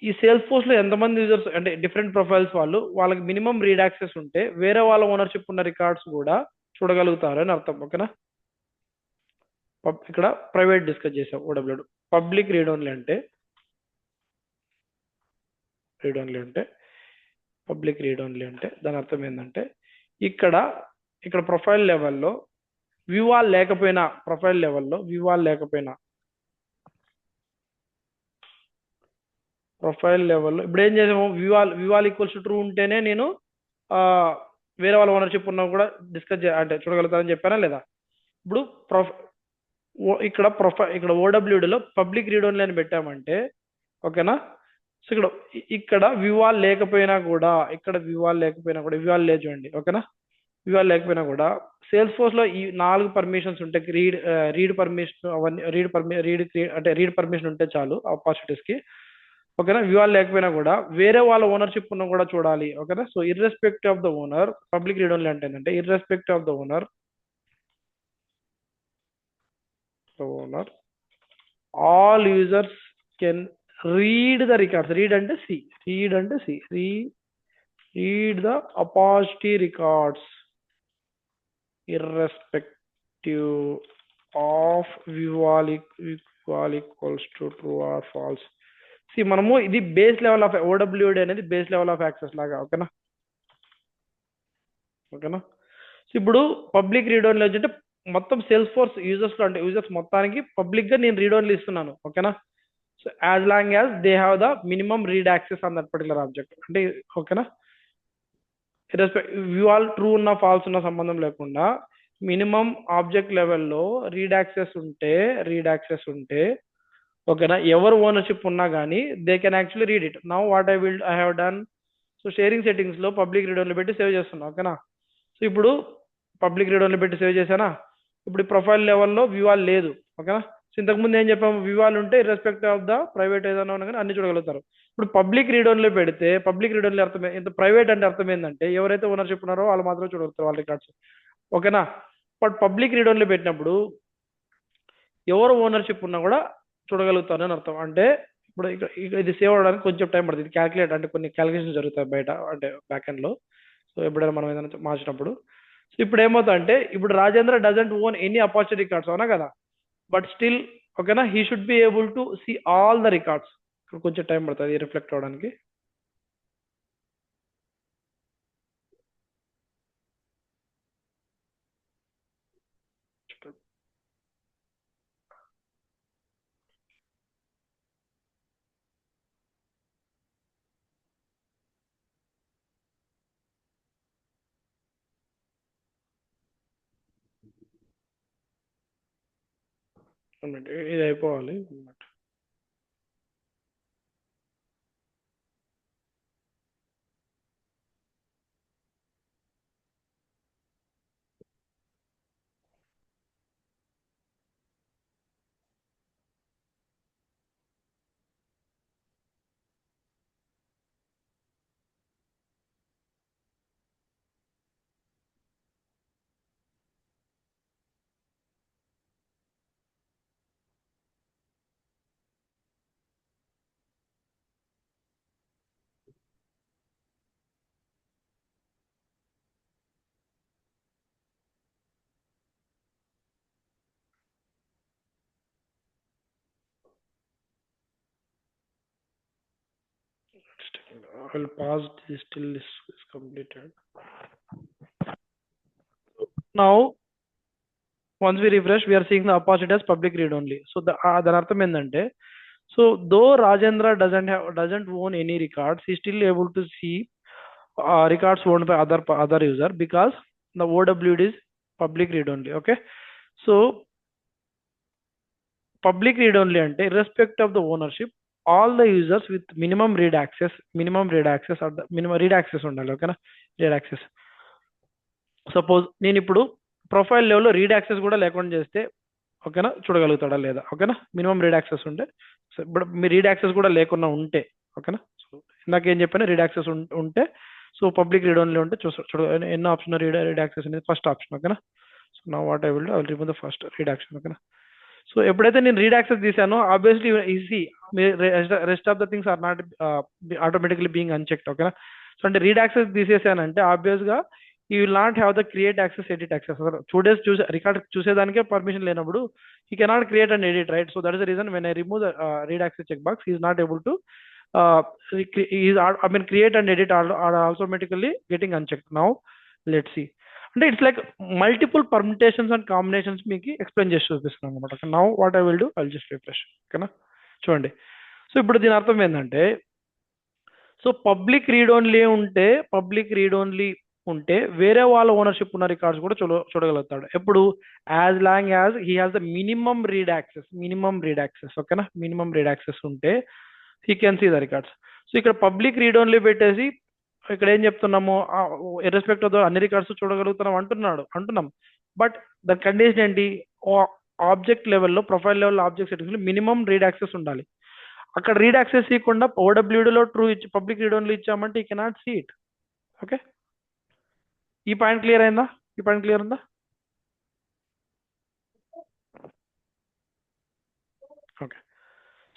ఈ సేల్స్ ఫోర్స్ లో ఎంతమంది యూజర్స్ అంటే డిఫరెంట్ ప్రొఫైల్స్ వాళ్ళకి మినిమం రీడ్ యాక్సెస్ ఉంటే వేరే వాళ్ళ ఓనర్షిప్ ఉన్న రికార్డ్స్ కూడా చూడగలుగుతారు అని అర్థం. ఓకేనా? ఇక్కడ ప్రైవేట్ డిస్కస్ చేసాం ఓడబ్ల్యూడి. పబ్లిక్ రీడ్ ఓన్లీ అంటే పబ్లిక్ రీడ్ ఓన్లీ అంటే దాని అర్థం ఏంటంటే ఇక్కడ ప్రొఫైల్ లెవెల్లో వ్యూవాల్ లేకపోయినా ఇప్పుడు ఏం చేసాము, వ్యూవాల్ ఈక్వల్స్ ట్రూ ఉంటేనే నేను వేరే వాళ్ళ ఓనర్షిప్ ఉన్నా కూడా డిస్కస్ అంటే చూడగలుగుతానని చెప్పానా లేదా? ఇప్పుడు ఇక్కడ ఓడబ్ల్యూడిలో పబ్లిక్ రీడ్ ఓన్లీ అని పెట్టామంటే ఓకేనా. సో ఇక్కడ వ్యూవాల్ లేకపోయినా కూడా వ్యూవాల్ లేదు చూడండి. ఓకేనా? వ్యూవాల్ లేకపోయినా కూడా సేల్స్ ఫోర్స్ లో ఈ 4 పర్మిషన్స్ ఉంటాయి. రీడ్ పర్మిషన్ అవన్నీ రీడ్ పర్మిషన్ ఉంటే చాలు ఆపర్చునిటీస్ కి. ఓకేనా? వ్యూవాల్ లేకపోయినా కూడా వేరే వాళ్ళ ఓనర్షిప్ ఉన్న కూడా చూడాలి. ఓకేనా? So irrespective of the owner, public read only అంటే ఏంటంటే irrespective of the owner all users can read the records. Read the Apache records irrespective of visual equals to true or false. See, మనము ఇది base level of ఓడబ్ల్యూడి అనేది base level of access లాగా. ఓకేనా? ఇప్పుడు public read only అంటే మొత్తం sales force users లో అంటే యూజర్స్ మొత్తానికి పబ్లిక్ గా నేను రీడ్ ఓన్లీ ఇస్తున్నాను. ఓకేనా? So as long as they have the minimum read access on that particular object అంటే ఓకేనా. వ్యూవాల్ ట్రూ ఉన్న ఫాల్స్ ఉన్న సంబంధం లేకుండా మినిమం ఆబ్జెక్ట్ లెవెల్లో రీడ్ యాక్సెస్ ఉంటే ఓకేనా, ఎవరు ఓనర్షిప్ ఉన్నా కానీ they can actually read it. Now what I have done, so sharing settings లో పబ్లిక్ రీడ్ ఓన్లీ పెట్టి సేవ్ చేస్తున్నా. ఓకేనా? సో ఇప్పుడు పబ్లిక్ రీడ్ ఓన్లీ పెట్టి సేవ్ చేశానా. ఇప్పుడు ప్రొఫైల్ లెవెల్లో వ్యూవాల్ లేదు. ఓకేనా? సో ఇంతకుముందు ఏం చెప్పాము, వ్యూవాల్ ఉంటే ఇర్రెస్పెక్టివ్ ఆఫ్ ద ప్రైవేట్ ఏదైనా ఉన్నా కానీ అన్ని చూడగలుగుతారు. ఇప్పుడు పబ్లిక్ రీడ్ ఓన్లీ పెడితే పబ్లిక్ రీడ్ ఓన్లీ అర్థం ఇంత ప్రైవేట్ అంటే అర్థం ఏంటంటే ఎవరైతే ఓనర్షిప్ ఉన్నారో వాళ్ళు మాత్రం చూడగలుగుతారు వాళ్ళ రికార్డ్స్. ఓకేనా? బట్ పబ్లిక్ రీడ్ ఓన్లీ పెట్టినప్పుడు ఎవరు ఓనర్షిప్ ఉన్నా కూడా చూడగలుగుతారు అని అర్థం. అంటే ఇప్పుడు ఇది సేవ్ అవడానికి కొంచెం టైం పడుతుంది. ఇది క్యాల్కులేట్ అంటే కొన్ని క్యాల్కులేషన్ జరుగుతాయి బయట అంటే బ్యాక్ ఎండ్ లో. సో ఎప్పుడైనా మనం ఏదైనా మార్చినప్పుడు సో ఇప్పుడు ఏమవుతుందంటే ఇప్పుడు Rajendra doesn't own any opportunity records అవునా కదా, బట్ స్టిల్ ఓకేనా he should be able to see all the records. ఇక్కడ కొంచెం టైం పడుతుంది రిఫ్లెక్ట్ అవడానికి. ఇది అయిపోవాలి. I will pause this till this is completed. Now, once we refresh, we are seeing the opposite as public read only. So దాని అర్థం ఏంటంటే, so though Rajendra doesn't own any records, he is still able to see records owned by other user because the OWD is public read only. Okay, so public read only అంటే irrespective of the ownership, all the users with minimum read access or the minimum read access ఉండాలి. ఓకేనా? read access. Suppose నేను ఇప్పుడు profile లెవెల్లో read access కూడా లేకుండా చేస్తే ఓకేనా చూడగలుగుతాడా లేదా? ఓకేనా? మినిమం రీడ్ యాక్సెస్ ఉంటే, ఇప్పుడు మీ రీడ్ యాక్సెస్ కూడా లేకుండా ఉంటే ఓకేనా. సో నాకేం చెప్పాను, రీడ్ యాక్సెస్ ఉంటే సో పబ్లిక్ రీడ్ ఓన్లీ ఉంటే చూడ ఎన్నో ఆప్షన్ రీడ్ యాక్సెస్ అనేది ఫస్ట్ ఆప్షన్. ఓకేనా? సో నా what I will remove the first read access. ఓకేనా? సో ఎప్పుడైతే నేను రీడ్ యాక్సెస్ తీసానో obviously easy rest of the things are not automatically being unchecked. ఓకేనా. సో అంటే రీడ్ యాక్సెస్ తీసేసానంటే ఆబ్వియస్ గా you will not have the create access, edit access. చూసే record చూసేదానికే పర్మిషన్ లేనప్పుడు he cannot create and edit, right? So that is the reason when I remove the read access checkbox, he is not able to create and edit are automatically getting unchecked. Now let's see. అంటే it's like multiple permutations and combinations మీకు explain చేసి చూపిస్తున్నాను అనమాట. Now what I will do, I just refresh. ఓకేనా, చూడండి. So ఇప్పుడు దీని అర్థం ఏంటంటే, సో పబ్లిక్ రీడ్ ఓన్లీ ఉంటే వేరే వాళ్ళ ఓనర్షిప్ ఉన్న రికార్డ్స్ కూడా చూడగలుగుతాడు. ఎప్పుడు? As long as he has the minimum read access. ఓకేనా, మినిమం రీడ్ యాక్సెస్ ఉంటే he can see the records. So ఇక్కడ పబ్లిక్ రీడ్ ఓన్లీ పెట్టేసి ఇక్కడ ఏం చెప్తున్నాము, ఇర్రెస్పెక్ట్ ఆఫ్ అన్ని రికార్డ్స్ అంటున్నాం. బట్ దాని కండిషన్ ఏంటి? ఆబ్జెక్ట్ లెవెల్లో, ప్రొఫైల్ లెవెల్ ఆబ్జెక్ట్ సెట్టింగ్స్ లో మినిమం రీడ్ యాక్సెస్ ఉండాలి. అక్కడ రీడ్ యాక్సెస్ ఇవ్వకుండా ఓడబ్ల్యూడీలో ట్రూ ఇచ్చి పబ్లిక్ రీడ్ ఓన్లీ ఇచ్చామంటే he cannot see it. Okay, ఈ పాయింట్ క్లియర్ ఉందా? ఓకే,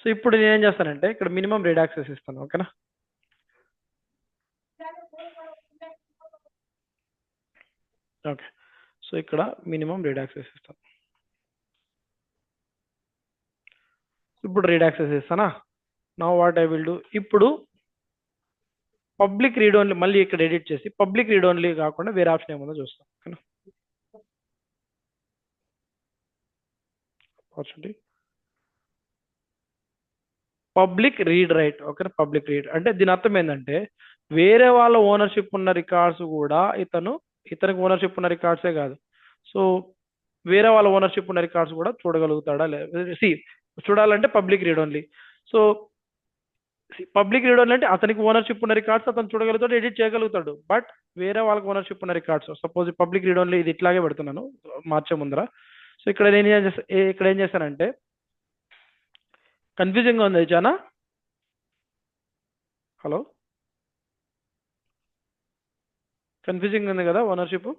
సో ఇప్పుడు నేనేం చేస్తానంటే ఇక్కడ మినిమం రీడ్ యాక్సెస్ ఇస్తాను. ఓకేనా, ఓకే, సో ఇక్కడ మినిమం రీడ్ యాక్సెస్ ఇస్తాను. ఇప్పుడు రీడ్ యాక్సెస్ ఇస్తానా? Now what I will do, ఇప్పుడు పబ్లిక్ రీడ్ ఓన్లీ మళ్ళీ ఇక్కడ ఎడిట్ చేసి పబ్లిక్ రీడ్ ఓన్లీ కాకుండా వేరే ఆప్షన్ ఏముందో చూస్తాం. ఓకేనా, పబ్లిక్ రీడ్ రైట్. ఓకేనా, పబ్లిక్ రీడ్ అంటే దీని అర్థం ఏంటంటే వేరే వాళ్ళ ఓనర్షిప్ ఉన్న రికార్డ్స్ కూడా ఇతనికి ఓనర్షిప్ ఉన్న రికార్డ్సే కాదు, సో వేరే వాళ్ళ ఓనర్షిప్ ఉన్న రికార్డ్స్ కూడా చూడగలుగుతాడా? చూడాలంటే public read only. So public read only అంటే అతనికి ఓనర్షిప్ ఉన్న రికార్డ్స్ అతను చూడగలుగుతాడు, ఎడిట్ చేయగలుగుతాడు. బట్ వేరే వాళ్ళకి ఓనర్షిప్ ఉన్న records, suppose public read only ఇది ఇట్లాగే పెడుతున్నాను మార్చే ముందర. సో ఇక్కడ నేను ఏం చేస్తానంటే, కన్ఫ్యూజింగ్ గా ఉంది చానా. హలో, కన్ఫ్యూజింగ్ ఉంది కదా ఓనర్షిప్?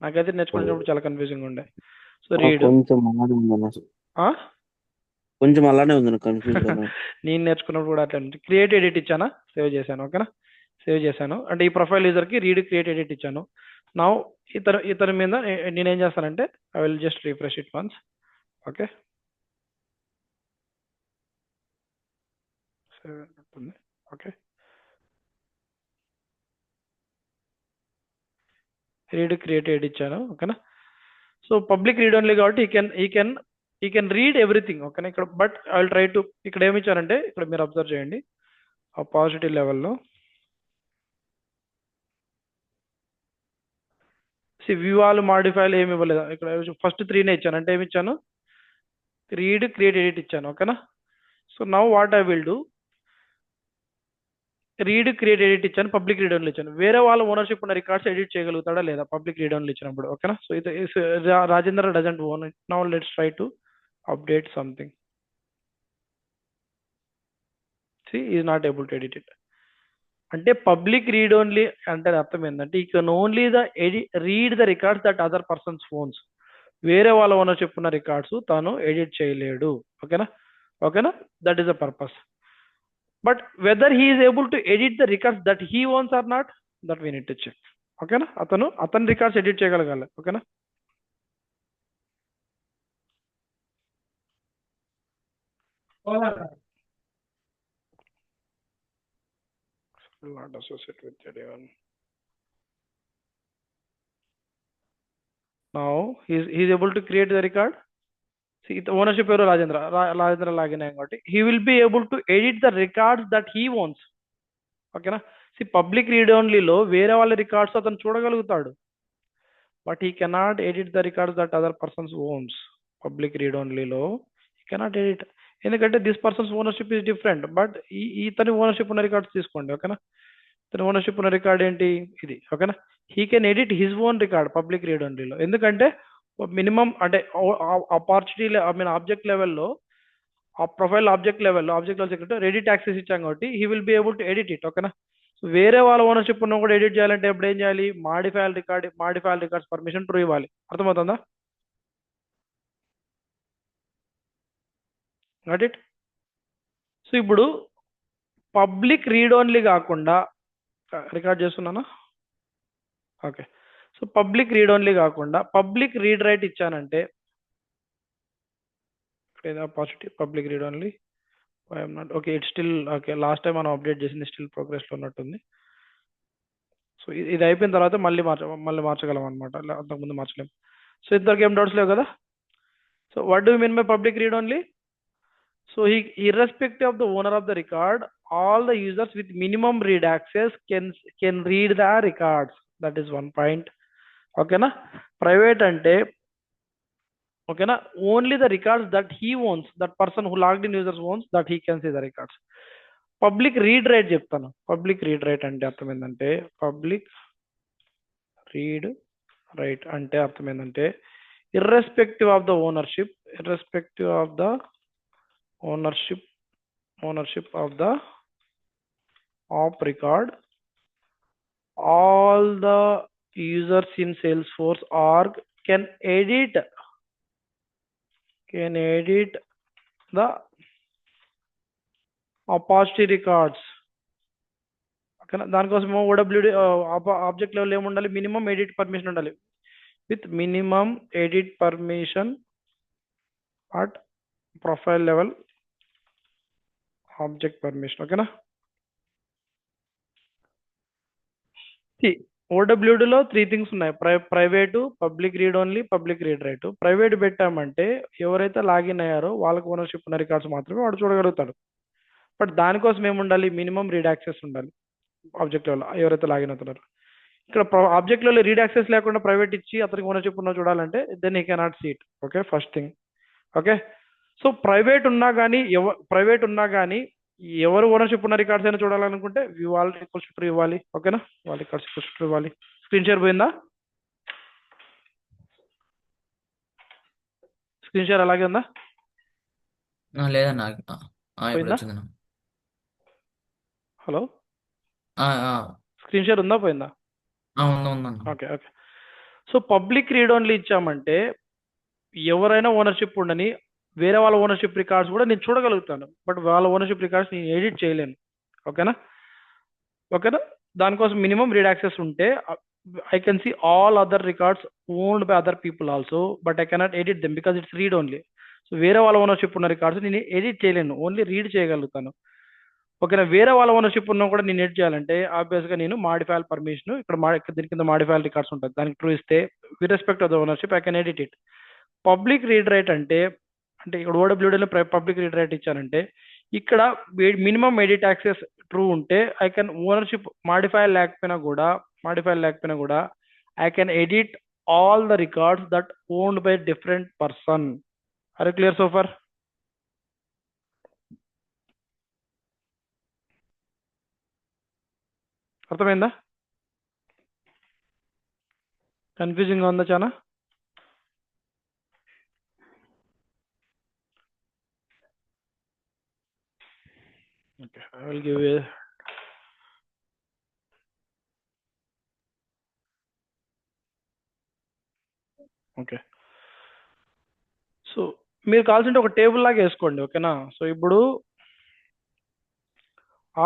నాకైతే నేర్చుకునేటప్పుడు చాలా కన్ఫ్యూజింగ్ ఉండే. సో రీడ్ కొంచెం అలానే ఉంది కన్ఫ్యూజ్. నేను నేర్చుకున్నప్పుడు కూడా అట్లా క్రియేట్ ఎడిట్ ఇచ్చానా, సేవ్ చేశాను. ఓకేనా, సేవ్ చేశాను. అంటే ఈ ప్రొఫైల్ యూజర్ కి రీడ్ క్రియేట్ ఎడిట్ ఇచ్చాను. నౌ ఇతని మీద నేనేం చేస్తానంటే I will just refresh it once. Okay, okay, read create edit ఇచ్చాను. ఓకేనా, సో పబ్లిక్ రీడ్ ఓన్లీ కాబట్టి ఈ కెన్ రీడ్ ఎవ్రీథింగ్. ఓకేనా, ఇక్కడ but I will try to, ఇక్కడ ఏమి ఇచ్చారంటే ఇక్కడ మీరు అబ్జర్వ్ చేయండి, ఆ పాజిటివ్ లెవెల్లో వివాలు మాడిఫైలు ఏమి ఇవ్వలేదు. ఇక్కడ ఫస్ట్ 3నే ఇచ్చాను. అంటే ఏమి ఇచ్చాను? రీడ్ క్రియేట్ ఎడిట్ ఇచ్చాను. ఓకేనా, so now what I will do, read create edit ఇచ్చాను, పబ్లిక్ రీడ్ ఓన్లీ ఇచ్చాను. వేరే వాళ్ళ ఓనర్షిప్ ఉన్న రికార్డ్స్ ఎడిట్ చేయగలుగుతాడా లేదా పబ్లిక్ రీడ్ ఓన్లీ ఇచ్చినప్పుడు? ఓకేనా, సో ఇది Rajendra doesn't own it. Now let's try to update something. See, he is not able to edit it. అంటే పబ్లిక్ రీడ్ ఓన్లీ అంటే అర్థం ఏంటంటే he can only read the records that other persons owns. వేరే వాళ్ళ ownership ఉన్న records తాను edit చేయలేడు. ఓకేనా, that is the purpose. But whether he is able to edit the records that he owns or not, that we need to check. ఓకేనా, అతని records edit చేయగలగాలి. ఓకేనా, not associate with anyone. Now he's able to create the record. See, the ownership ఎవరు? Rajendra login అయ్యాం కాబట్టి he will be able to edit the records that he wants. ఓకేనా, see public read ఓన్లీలో వేరే వాళ్ళ records అతను చూడగలుగుతాడు, but he cannot edit the records that other persons owns. Public read ఓన్లీలో he cannot edit, ఎందుకంటే this person's ownership is different. But ఇతని ownership ఉన్న రికార్డ్స్ తీసుకోండి. ఓకేనా, ఇతని ఓనర్షిప్ ఉన్న రికార్డ్ ఏంటి? ఇది. ఓకేనా, he can edit his own record public read ఓన్లీలో, ఎందుకంటే మినిమం అంటే ఆపర్చునిటీ ఆబ్జెక్ట్ లెవెల్లో, ఆ profile object level secretary edit access ఇచ్చాం కాబట్టి he will be able to edit it. ఓకేనా, సో వేరే వాళ్ళ ఓనర్షిప్ ఉన్న కూడా ఎడిట్ చేయాలంటే ఇప్పుడు ఏం చేయాలి? మాడిఫైల్ రికార్డ్స్ పర్మిషన్ ట్రూ ఇవ్వాలి. అర్థమవుతుందా? Got it? సో ఇప్పుడు పబ్లిక్ రీడ్ ఓన్లీ కాకుండా రికార్డ్ చేస్తున్నానా? Okay. So public read only కాకుండా పబ్లిక్ రీడ్ రైట్ ఇచ్చానంటే లేదా positive public read only I'm not okay. It still okay. Last time మనం అప్డేట్ చేసింది still ప్రోగ్రెస్లో ఉన్నట్టుంది. సో ఇది అయిపోయిన తర్వాత మళ్ళీ మార్చగలం అనమాట. అంతకుముందు మార్చలేం. సో ఇంతవరకు ఏం డౌట్స్ లేవు కదా? So what do mean by public read only? So irrespective of the owner of the record, all the users with minimum read access can read the records. That is one point. Okay na? Private ante okay na? Only the records that he owns, that person who logged in users owns, that he can see the records. Public read write చెప్తాను. Public read write అంటే అర్థం ఏంటంటే public read write అంటే అర్థం ఏంటంటే irrespective of the ownership of the op record, all the users in Salesforce org can edit the Apache records. Okay, దానికోసం OWD object level ఏముండాలి? Minimum edit permission ఉండాలి. With minimum edit permission at profile level object permission. ఓకేనా? ఓడబ్ల్యూడిలో 3 things ఉన్నాయి. Private, public read only, public read right. Private పెట్టామంటే ఎవరైతే login అయ్యారో వాళ్ళకి ownership ఉన్న రికార్డ్స్ మాత్రమే వాడు చూడగలుగుతాడు. బట్ దానికోసం ఏముండాలి? మినిమం రీడ్ యాక్సెస్ ఉండాలి ఆబ్జెక్ట్ లెవెల్ ఎవరైతే లాగిన్ అవుతున్నారో. ఇక్కడ ఆబ్జెక్ట్ లెవెల్ రీడ్ యాక్సెస్ లేకుండా ప్రైవేట్ ఇచ్చి అతనికి ఓనర్షిప్ ఉన్న చూడాలంటే then he cannot see it. Okay, first thing. Okay, so private ఉన్నా కానీ ఎవరు ఓనర్షిప్ ఉన్న రికార్డ్స్ అయినా చూడాలనుకుంటే view all equals to true ఇవ్వాలి. ఓకేనా? వాళ్ళ రికార్డ్స్ ఈక్వల్స్ టు ట్రూ ఇవ్వాలి. స్క్రీన్ షేర్ పోయిందా? స్క్రీన్ షేర్ అలాగే ఉందా? లేదన్నా పోయిందా? హలో, స్క్రీన్ షేర్ ఉందా పోయిందా? ఉందన్నా. Okay okay. So public read only ఇచ్చామంటే ఎవరైనా ఓనర్షిప్ ఉండని వేరే వాళ్ళ ఓనర్షిప్ రికార్డ్స్ కూడా నేను చూడగలుగుతాను. బట్ వాళ్ళ ఓనర్షిప్ రికార్డ్స్ నేను ఎడిట్ చేయలేను. ఓకేనా? దానికోసం మినిమం రీడ్ యాక్సెస్ ఉంటే I can see all other records owned by other people also, but I cannot edit them because it's read only. So వేరే వాళ్ళ ఓనర్షిప్ ఉన్న రికార్డ్స్ నేను ఎడిట్ చేయలేను, ఓన్లీ రీడ్ చేయగలుగుతాను. ఓకేనా? వేరే వాళ్ళ ఓనర్షిప్ ఉన్నా కూడా నేను ఎడిట్ చేయాలంటే ఆబ్వియస్గా నేను మాడిఫైల్ పర్మిషన్ ఇక్కడ దీని కింద మాడిఫైల్ రికార్డ్స్ ఉంటుంది, దానికి ట్రూ ఇస్తే with respect of the ownership I can edit it. Public read write అంటే ఇక్కడ ఓడబ్ల్యూడీలో పబ్లిక్ రీడ్ రైట్ ఇచ్చానంటే ఇక్కడ మినిమం ఎడిట్ యాక్సెస్ ట్రూ ఉంటే ఐ కెన్ ఓనర్షిప్ మాడిఫైల్ లేకపోయినా కూడా I can edit all the records that owned by different person. Are clear so far? అర్థమైందా? Confusing గా ఉందా చాలా? Okay, I will give you okay. So మీరు కావాల్సింటే ఒక టేబుల్ లాగా వేసుకోండి. ఓకేనా? సో ఇప్పుడు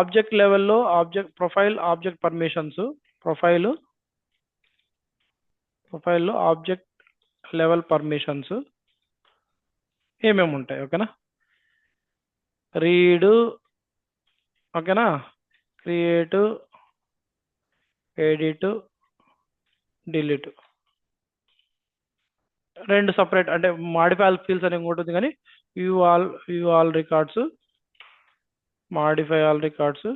ఆబ్జెక్ట్ లెవెల్లో ప్రొఫైల్ ఆబ్జెక్ట్ పర్మిషన్స్ ప్రొఫైల్లో ఆబ్జెక్ట్ లెవెల్ పర్మిషన్స్ ఏమేమి ఉంటాయి? ఓకేనా? రీడ్, ఓకేనా, క్రియేట్, ఎడిట్, డిలీట్, రెండు సపరేట్ అంటే మాడిఫై ఆల్ ఫీల్డ్స్ అని ఉంటుంది, కానీ view all records, modify all records,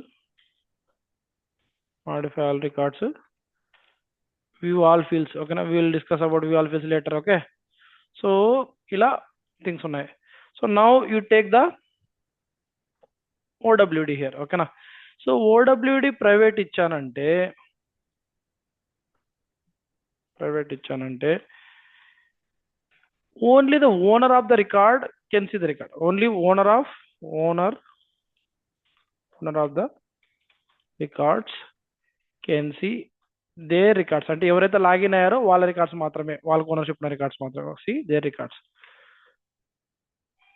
view all fields. ఓకేనా? We will discuss about view all fields later. Okay, so ఇలా థింగ్స్ ఉన్నాయి. So now you take the OWD here. ఓకేనా? So OWD private ఇచ్చానంటే only the owner of the record can see the record. Only owner of the records can see their records. అంటే ఎవరైతే login అయ్యారో వాళ్ళ records మాత్రమే, వాళ్ళకి ownership ఉన్న records మాత్రమే సీ దేర్ రికార్డ్స్.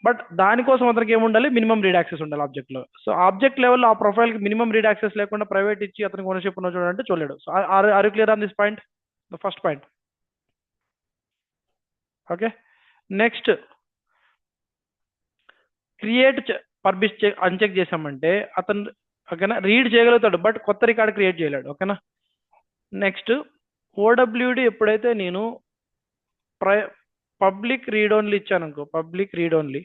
బట్ దానికోసం అతనికి ఏముండాలి, మినిమం రీడ్ యాక్సెస్ ఉండాలి ఆబ్జెక్ట్ లో. సో ఆబ్జెక్ట్ లెవెల్లో ఆ ప్రొఫైల్ కి మినిమం రీడ్ యాక్సెస్ లేకుండా ప్రైవేట్ ఇచ్చి అతనికి ఓనర్షిప్ ఉన్న చూడంటే చూడలేడు. So are you clear on this point, the first point. Okay, next create permission uncheck చేసామంటే అతను ఓకేనా రీడ్ చేయగలుగుతాడు, బట్ కొత్త రికార్డ్ క్రియేట్ చేయలేడు. ఓకేనా, నెక్స్ట్ ఓడబ్ల్యూడి ఎప్పుడైతే నేను పబ్లిక్ రీడ్ ఓన్లీ ఇచ్చాను అనుకో, పబ్లిక్ రీడ్ ఓన్లీ,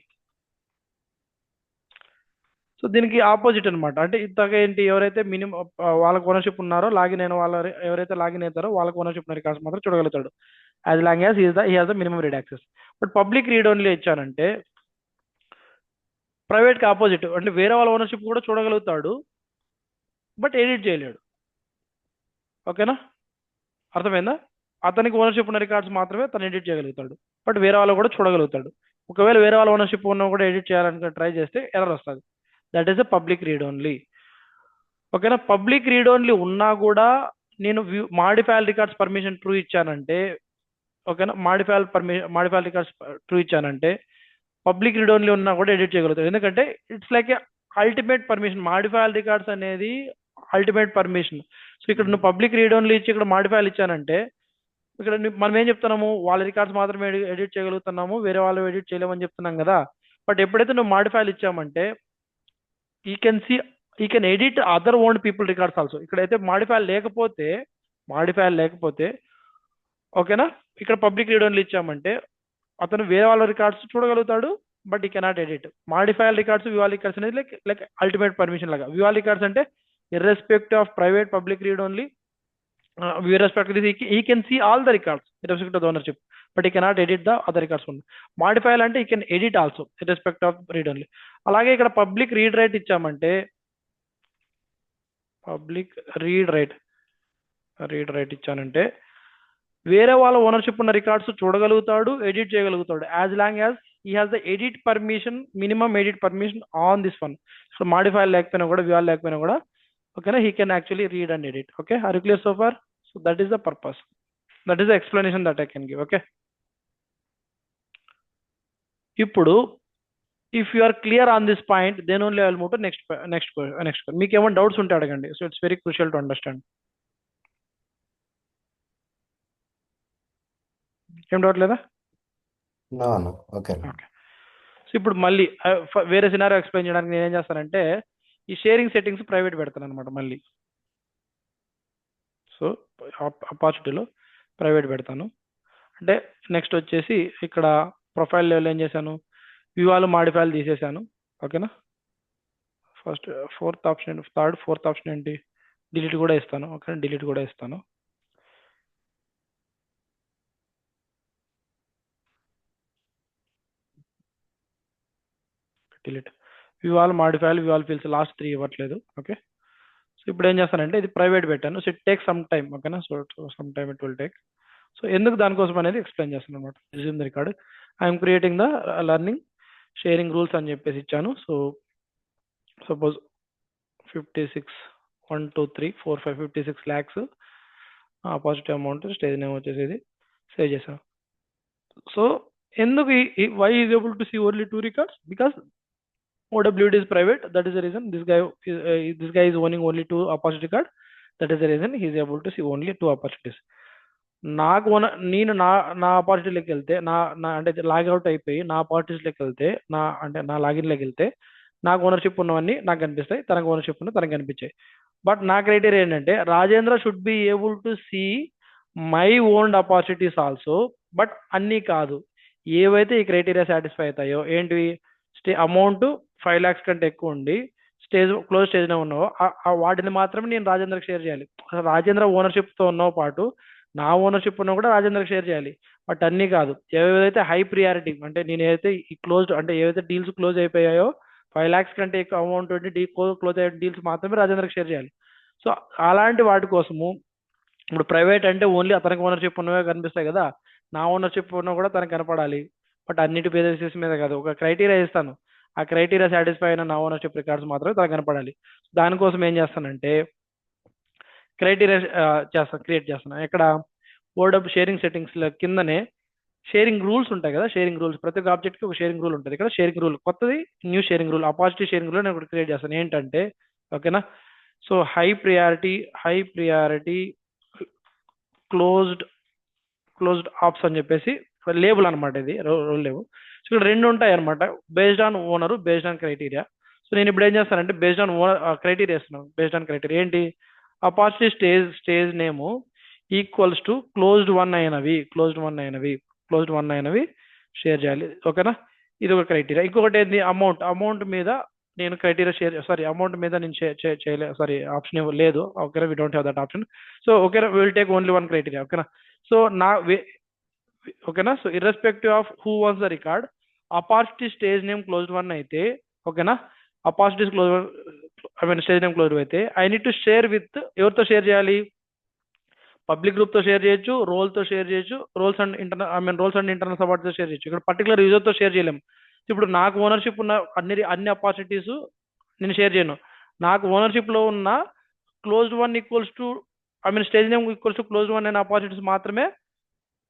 సో దీనికి ఆపోజిట్ అనమాట. అంటే ఇంతగా ఏంటి, ఎవరైతే మినిమం వాళ్ళకి ఓనర్షిప్ ఉన్నారో లాగిన్ అయిన వాళ్ళ ఎవరైతే లాగిన్ అవుతారో వాళ్ళకి ఓనర్షిప్ ఉన్న రికార్డ్స్ మాత్రం చూడగలుగుతాడు, as long as he has the minimum read access. But public read only ఇచ్చానంటే ప్రైవేట్కి ఆపోజిట్, అంటే వేరే వాళ్ళ ఓనర్షిప్ కూడా చూడగలుగుతాడు, బట్ ఎడిట్ చేయలేడు. ఓకేనా, అర్థమైందా? అతనికి ఓనర్షిప్ ఉన్న రికార్డ్స్ మాత్రమే తను ఎడిట్ చేయగలుగుతాడు, బట్ వేరే వాళ్ళు కూడా చూడగలుగుతాడు. ఒకవేళ వేరే వాళ్ళ ఓనర్షిప్ ఉన్న కూడా ఎడిట్ చేయాలని ట్రై చేస్తే ఎర్రర్ వస్తుంది. That is a public read only. ఓకేనా, పబ్లిక్ రీడ్ ఓన్లీ ఉన్నా కూడా నేను మాడిఫైల్ రికార్డ్స్ పర్మిషన్ ట్రూ ఇచ్చానంటే, ఓకేనా, మాడిఫైల్ రికార్డ్స్ ట్రూ ఇచ్చానంటే పబ్లిక్ రీడ్ ఓన్లీ ఉన్నా కూడా ఎడిట్ చేయగలుగుతాడు. ఎందుకంటే it's like a ultimate permission. Modify all records అనేది అల్టిమేట్ పర్మిషన్. సో ఇక్కడ నువ్వు పబ్లిక్ రీడ్ ఓన్లీ ఇచ్చి ఇక్కడ మాడిఫైల్ ఇచ్చానంటే ఇక్కడ మనం ఏం చెప్తున్నాము, వాళ్ళ రికార్డ్స్ మాత్రమే ఎడిట్ చేయగలుగుతున్నాము, వేరే వాళ్ళు ఎడిట్ చేయలేమని చెప్తున్నాం కదా. బట్ ఎప్పుడైతే నువ్వు మాడిఫైల్ ఇచ్చామంటే ఈ can edit other owned people records also. ఇక్కడైతే మాడిఫైల్ లేకపోతే ఓకేనా, ఇక్కడ పబ్లిక్ రీడ్ ఓన్లీ ఇచ్చామంటే అతను వేరే వాళ్ళ రికార్డ్స్ చూడగలుగుతాడు, but he cannot edit. Modify all records, view all records అనేది లైక్ అల్టిమేట్ పర్మిషన్ లాగా. వివాల్ రికార్డ్స్ అంటే irrespective of private public read only, he can see all the records irrespective of the ownership, but he cannot edit the other records only. Modifier అంటే he can edit also irrespective of read only. అలాగే ఇక్కడ public read write ఇచ్చామంటే public read write ఇచ్చానంటే వేరే వాళ్ళ ownership ఉన్న records చూడగలుగుతాడు, edit చేయగలుగుతాడు, as long as he has the edit permission, minimum edit permission on this one. So modifier లేకపోయినా కూడా, వివాల్ లేకపోయినా కూడా, okay, he can actually read and edit. Okay, are you clear so far? So that is the purpose, that is the explanation that I can give. Okay, ఇప్పుడు if you are clear on this point, then only I will move to next మీకు ఏమైనా doubts ఉంటే అడగండి. So it's very crucial to understand. ఏం doubt లేదా? Okay. So ఇప్పుడు మళ్ళీ వేరే సినారియో ఎక్స్ప్లెయిన్ చేయడానికి నేను ఏం చేస్తానంటే ఈ షేరింగ్ సెట్టింగ్స్ ప్రైవేట్ పెడతాను అనమాట మళ్ళీ. సో అపార్చునిటీలో ప్రైవేట్ పెడతాను. అంటే నెక్స్ట్ వచ్చేసి ఇక్కడ ప్రొఫైల్ లెవెల్ ఏం చేశాను, వివాలు మాడిఫైల్ తీసేసాను. ఓకేనా, ఫోర్త్ ఆప్షన్ ఏంటి, డిలీట్ కూడా ఇస్తాను. ఓకే, డిలీట్ కూడా ఇస్తాను. డిలీట్ వివాల్ మాడిఫైల్, వివాల్ ఫీల్స్ లాస్ట్ 3 ఇవ్వట్లేదు. ఓకే, సో ఇప్పుడు ఏం చేస్తానంటే ఇది ప్రైవేట్ పెట్టాను. So it take some time. ఓకేనా, so some time it will take. So ఎందుకు దానికోసం అనేది ఎక్స్ప్లెయిన్ చేస్తాను అనమాట. Resume the record, I'm creating the learning sharing rules అని చెప్పేసి ఇచ్చాను. So suppose 56 1 2 3 4 5 56 lakhs positive amount, stage name వచ్చేసి సేవ్ చేశాను. సో ఎందుకు why is able to see only 2 records? Because OWD is private. That is the reason this guy is owning only 2 opportunity record. That is the reason he is able to see only 2 opportunities. నేను నా ఆపర్చునిటీలోకి వెళ్తే అంటే logout అయిపోయి నా ఆపర్చునిటీలోకి వెళ్తే నా లాగిన్లోకి వెళ్తే నాకు ఓనర్షిప్ ఉన్నవన్నీ నాకు కనిపిస్తాయి, తనకు ఓనర్షిప్ ఉన్న తనకు కనిపించాయి. బట్ నా క్రైటీరియా ఏంటంటే Rajendra should be able to see my owned opportunities also. But అన్నీ కాదు, ఏవైతే ఈ క్రైటీరియా సాటిస్ఫై అవుతాయో, ఏంటివి, అమౌంట్ 5 lakhs కంటే ఎక్కువ ఉండి క్లోజ్ స్టేజ్లో ఉన్నావో వాటిని మాత్రమే నేను రాజేంద్రకి షేర్ చేయాలి. రాజేంద్ర ఓనర్షిప్తో ఉన్నో పాటు నా ఓనర్షిప్ ఉన్నా కూడా రాజేంద్రకి షేర్ చేయాలి. బట్ అన్నీ కాదు, ఏవైతే హై ప్రియారిటీ, అంటే నేను ఏదైతే క్లోజ్డ్, అంటే ఏవైతే డీల్స్ క్లోజ్ అయిపోయాయో 5 lakhs కంటే ఎక్కువ అమౌంట్ ఉండి క్లోజ్ అయ్యే డీల్స్ మాత్రమే రాజేంద్రకి షేర్ చేయాలి. సో అలాంటి వాటి కోసము ఇప్పుడు ప్రైవేట్ అంటే ఓన్లీ అతనికి ఓనర్షిప్ ఉన్నవే కనిపిస్తాయి కదా, నా ఓనర్షిప్ ఉన్నా కూడా తనకు కనపడాలి. బట్ అన్నిటి బేసిస్ మీద కాదు, ఒక క్రైటీరియా ఇస్తాను, ఆ క్రైటీరియా సాటిస్ఫై అయిన నా ఓనర్షిప్ రికార్డ్స్ మాత్రమే తనకు కనపడాలి. దానికోసం ఏం చేస్తానంటే క్రైటీరియా క్రియేట్ చేస్తాను. ఇక్కడ ఓడబ్ల్యూ షేరింగ్ సెట్టింగ్స్ కిందనే షేరింగ్ రూల్స్ ఉంటాయి కదా, షేరింగ్ రూల్స్, ప్రతి ఒక్క ఆబ్జెక్ట్కి ఒక షేరింగ్ రూల్ ఉంటుంది. ఇక్కడ షేరింగ్ రూల్ కొత్తది, న్యూ షేరింగ్ రూల్, అపాజిటీ షేరింగ్ రూల్ నేను ఒకటి క్రియేట్ చేస్తాను. ఏంటంటే ఓకేనా, so high priority closed opps అని చెప్పేసి లేబుల్ అనమాట, ఇది రోల్ లేబుల్. సో ఇక్కడ రెండు ఉంటాయి అనమాట, based on owner, based on criteria. So నేను ఇప్పుడు ఏం చేస్తానంటే బేస్డ్ ఆన్ ఓనర్ క్రైటీరియా ఇస్తున్నాను. బేస్డ్ ఆన్ క్రైటీరియా ఏంటి, అపాజిటీ stage name equals to closed won అయినవి షేర్ చేయాలి. ఓకేనా, ఇది ఒక క్రైటీరియా. ఇంకొకటి ఏంటి, అమౌంట్ మీద నేను క్రైటీరియా అమౌంట్ మీద నేను చేయలేదు, ఆప్షన్ లేదు. ఓకేనా, we don't have that option. So ఓకేనా, will take only one criteria. ఓకేనా, సో ఓకేనా, so irrespective of who owns the record, అపాజిటీ స్టేజ్ నేమ్ క్లోజ్డ్ వన్ అయితే, ఓకేనా, అపాజిటీ స్టేజ్ నేమ్ క్లోజ్డ్ అయితే I need to share with, ఎవరితో share చేయాలి, పబ్లిక్ గ్రూప్ తో షేర్ చేయొచ్చు, రోల్తో షేర్ చేయొచ్చు, రోల్స్ అండ్ ఇంటర్నల్ సబార్డినేట్తో షేర్ చేయొచ్చు. ఇక్కడ పర్టికులర్ యూజర్తో షేర్ చేయలేము. ఇప్పుడు నాకు ఓనర్షిప్ ఉన్న అన్ని అపార్చునిటీస్ నేను షేర్ చేయను. నాకు ఓనర్షిప్ లో ఉన్న closed one equals to stage name equals to closed one అనే అపార్చునిటీస్ మాత్రమే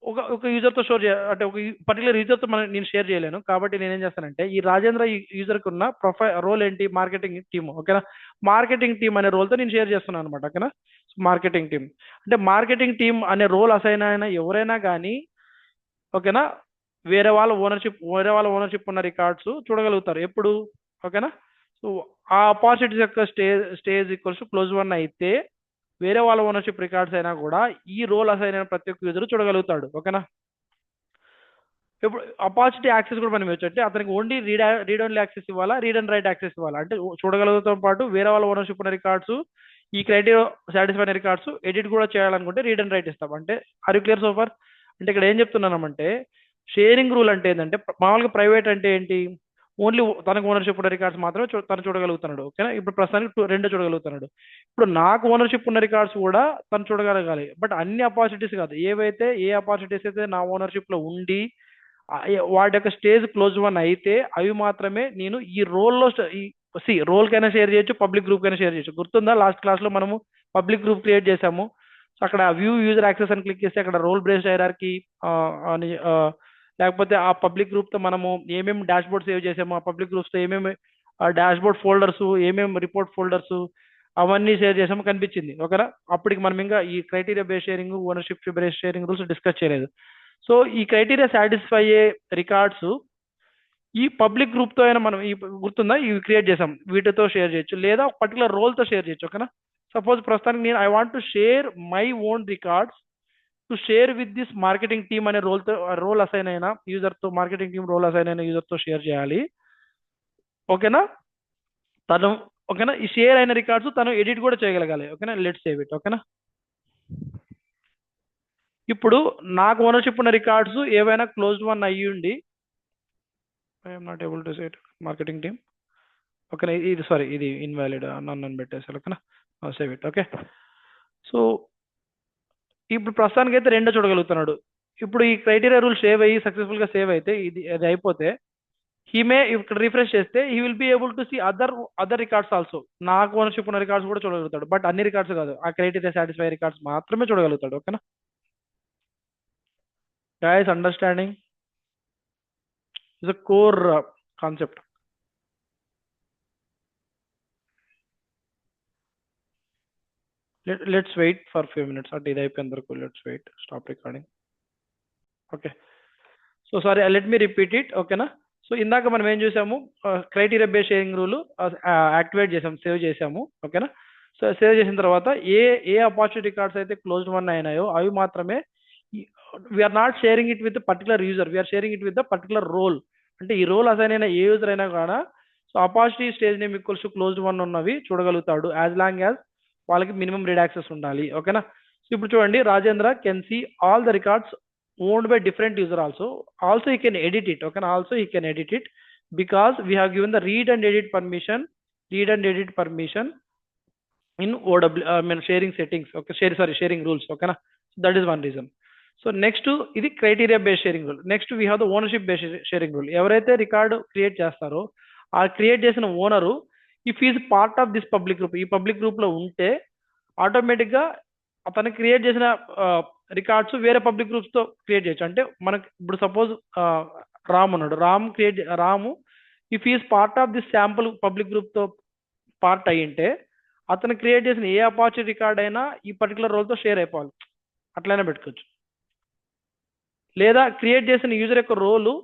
ఒక యూజర్తో షేర్ చేయాలి. అంటే ఒక పర్టికులర్ యూజర్తో నేను షేర్ చేయలేను. కాబట్టి నేనేం చేస్తానంటే ఈ రాజేంద్ర యూజర్కి ఉన్న రోల్ ఏంటి, మార్కెటింగ్ టీమ్. ఓకేనా, మార్కెటింగ్ టీమ్ అనే రోల్తో నేను షేర్ చేస్తున్నాను అనమాట. ఓకేనా, మార్కెటింగ్ టీమ్ అంటే మార్కెటింగ్ టీమ్ అనే రోల్ అసైన్ అయిన ఎవరైనా కానీ ఓకేనా, వేరే వాళ్ళ ఓనర్షిప్ ఉన్న రికార్డ్స్ చూడగలుగుతారు ఎప్పుడు. ఓకేనా, సో ఆ అపార్చునిటీస్ యొక్క స్టేజ్ ఈక్వల్స్ క్లోజ్ వన్ అయితే వేరే వాళ్ళ ఓనర్షిప్ రికార్డ్స్ అయినా కూడా ఈ రోల్ అసైన్ అయిన ప్రతి ఒక్క యూజర్ చూడగలుగుతాడు. ఓకేనా, ఇప్పుడు అపార్చునిటీ యాక్సెస్ కూడా మనం ఇవ్వచ్చు. అంటే అతనికి ఓన్లీ రీడ్ ఓన్లీ యాక్సెస్ ఇవ్వాలా, రీడ్ అండ్ రైట్ యాక్సెస్ ఇవ్వాలా, అంటే చూడగలుగుతో పాటు వేరే వాళ్ళ ఓనర్షిప్ ఉన్న రికార్డ్స్, ఈ క్రైటీరియా సాటిస్ఫై అయిన రికార్డ్స్ ఎడిట్ కూడా చేయాలనుకుంటే రీడ్ అండ్ రైట్ ఇస్తాం. అంటే are you clear so far? అంటే ఇక్కడ ఏం చెప్తున్నామంటే షేరింగ్ రూల్ అంటే ఏంటంటే మామూలుగా ప్రైవేట్ అంటే ఏంటి, ఓన్లీ తనకు ఓనర్షిప్ ఉన్న రికార్డ్స్ మాత్రమే తను చూడగలుగుతున్నాడు. ఓకేనా, ఇప్పుడు ప్రస్తుతానికి రెండు చూడగలుగుతున్నాడు. ఇప్పుడు నాకు ఓనర్షిప్ ఉన్న రికార్డ్స్ కూడా తను చూడగలగాలి, బట్ అన్ని అపార్చునిటీస్ కాదు. ఏ అపార్చునిటీస్ అయితే నా ఓనర్షిప్ లో ఉండి వాటి యొక్క స్టేజ్ క్లోజ్ వన్ అయితే అవి మాత్రమే నేను ఈ రోల్లో రోల్ కైనా షేర్ చేయొచ్చు, పబ్లిక్ గ్రూప్ కైనా షేర్ చేయొచ్చు. గుర్తుందా, లాస్ట్ క్లాస్ లో మనము పబ్లిక్ గ్రూప్ క్రియేట్ చేసాము. అక్కడ వ్యూ యూజర్ యాక్సెస్ అని క్లిక్ చేస్తే అక్కడ రోల్ బేస్డ్ హైరార్కీ అని లేకపోతే ఆ పబ్లిక్ గ్రూప్ తో మనము ఏమేమి డాష్ బోర్డ్ సేవ్ చేసాము, ఆ పబ్లిక్ గ్రూప్స్ తో ఏమేమి డాష్ బోర్డ్ ఫోల్డర్స్, ఏమేమి రిపోర్ట్ ఫోల్డర్స్ అవన్నీ షేర్ చేసాము కనిపించింది. ఓకేనా, అప్పటికి మనం ఇంకా ఈ criteria base sharing, ownership base sharing rules discuss చేయలేదు. సో ఈ క్రైటీరియా సాటిస్ఫై అయ్యే రికార్డ్స్ ఈ పబ్లిక్ గ్రూప్ తో అయినా మనం గుర్తుందా ఇవి క్రియేట్ చేసాం, వీటితో షేర్ చేయొచ్చు లేదా పర్టికులర్ రోల్ తో షేర్ చేయొచ్చు. ఓకేనా, సపోజ్ ప్రస్తుతానికి నేను I want to share my own records to share with this marketing team అనే రోల్ అసైన్ అయిన యూజర్ తో, మార్కెటింగ్ టీమ్ రోల్ అసైన్ అయిన యూజర్ తో షేర్ చేయాలి. ఓకేనా, తను ఓకేనా ఈ షేర్ అయిన రికార్డ్స్ తను ఎడిట్ కూడా చేయగలగాలి. ఓకేనా, లెట్స్ సేవ్ ఇట్. ఓకేనా, ఇప్పుడు నాకు ఓనర్షిప్ ఉన్న రికార్డ్స్ ఏవైనా క్లోజ్డ్ వన్ అయ్యి ఉండి I'm not able to set marketing team. ఓకేనా, ఇది ఇన్వాలిడ్ నన్ను పెట్టేసారు. ఓకేనా, సేవ్ ఇట్. ఓకే, సో ఇప్పుడు ప్రస్తుతానికి అయితే రెండో చూడగలుగుతున్నాడు. ఇప్పుడు ఈ క్రైటీరియా రూల్ సక్సెస్ఫుల్ గా సేవ్ అయితే అది అయిపోతే ఇక్కడ రిఫ్రెష్ చేస్తే he will be able to see other records also. నాకు ఓనర్షిప్ ఉన్న రికార్డ్స్ కూడా చూడగలుగుతాడు, బట్ అన్ని రికార్డ్స్ కాదు, ఆ క్రైటీరియా సాటిస్ఫై రికార్డ్స్ మాత్రమే చూడగలుగుతాడు. ఓకేనా guys, understanding is a core concept. Let's wait for few minutes. అంటే ఇది అయిపోయిన వరకు let's wait, stop recording. Okay, so sorry, let me repeat it. ఓకేనా, సో ఇందాక మనం ఏం చూసాము, criteria base sharing rule activate చేసాము, సేవ్ చేసాము. ఓకేనా, సో సేవ్ చేసిన తర్వాత ఏ అపార్చునిటీ రికార్డ్స్ అయితే క్లోజ్డ్ వన్ అయినాయో అవి మాత్రమే, we are not sharing it with particular user, we are sharing it with the particular role. అంటే ఈ రోల్ అసైన్ అయిన ఏ యూజర్ అయినా కూడా so opportunity stage name equals to closed won ఉన్నవి చూడగలుగుతాడు, యాజ్ లాంగ్ యాజ్ వాళ్ళకి మినిమం రీడ్ యాక్సెస్ ఉండాలి. ఓకేనా, సో ఇప్పుడు చూడండి, Rajendra can see all the records owned by different user also he can edit it. Okay, also he can edit it because we have given the read and edit permission in sharing settings. Okay, sharing rules. Okay na, so that is one reason. So next ఇది criteria based sharing rule. Next we have the ownership based sharing rule. ఎవరైతే record create చేస్తారో ఆ create చేసిన owner if is part of this public group, ఈ public group లో ఉంటే automatic గా అతను క్రియేట్ చేసిన రికార్డ్స్ వేరే పబ్లిక్ గ్రూప్స్ తో క్రియేట్ చేయొచ్చు. అంటే మనకి ఇప్పుడు సపోజ్ రామ్ ఉన్నాడు, Ramu if is part of this sample public group తో పార్ట్ అయ్యింటే అతను క్రియేట్ చేసిన ఏ అపార్చీ రికార్డ్ అయినా ఈ పర్టికులర్ రోల్తో షేర్ అయిపోవాలి, అట్లయినా పెట్టుకోవచ్చు. లేదా క్రియేట్ చేసిన యూజర్ యొక్క రోలు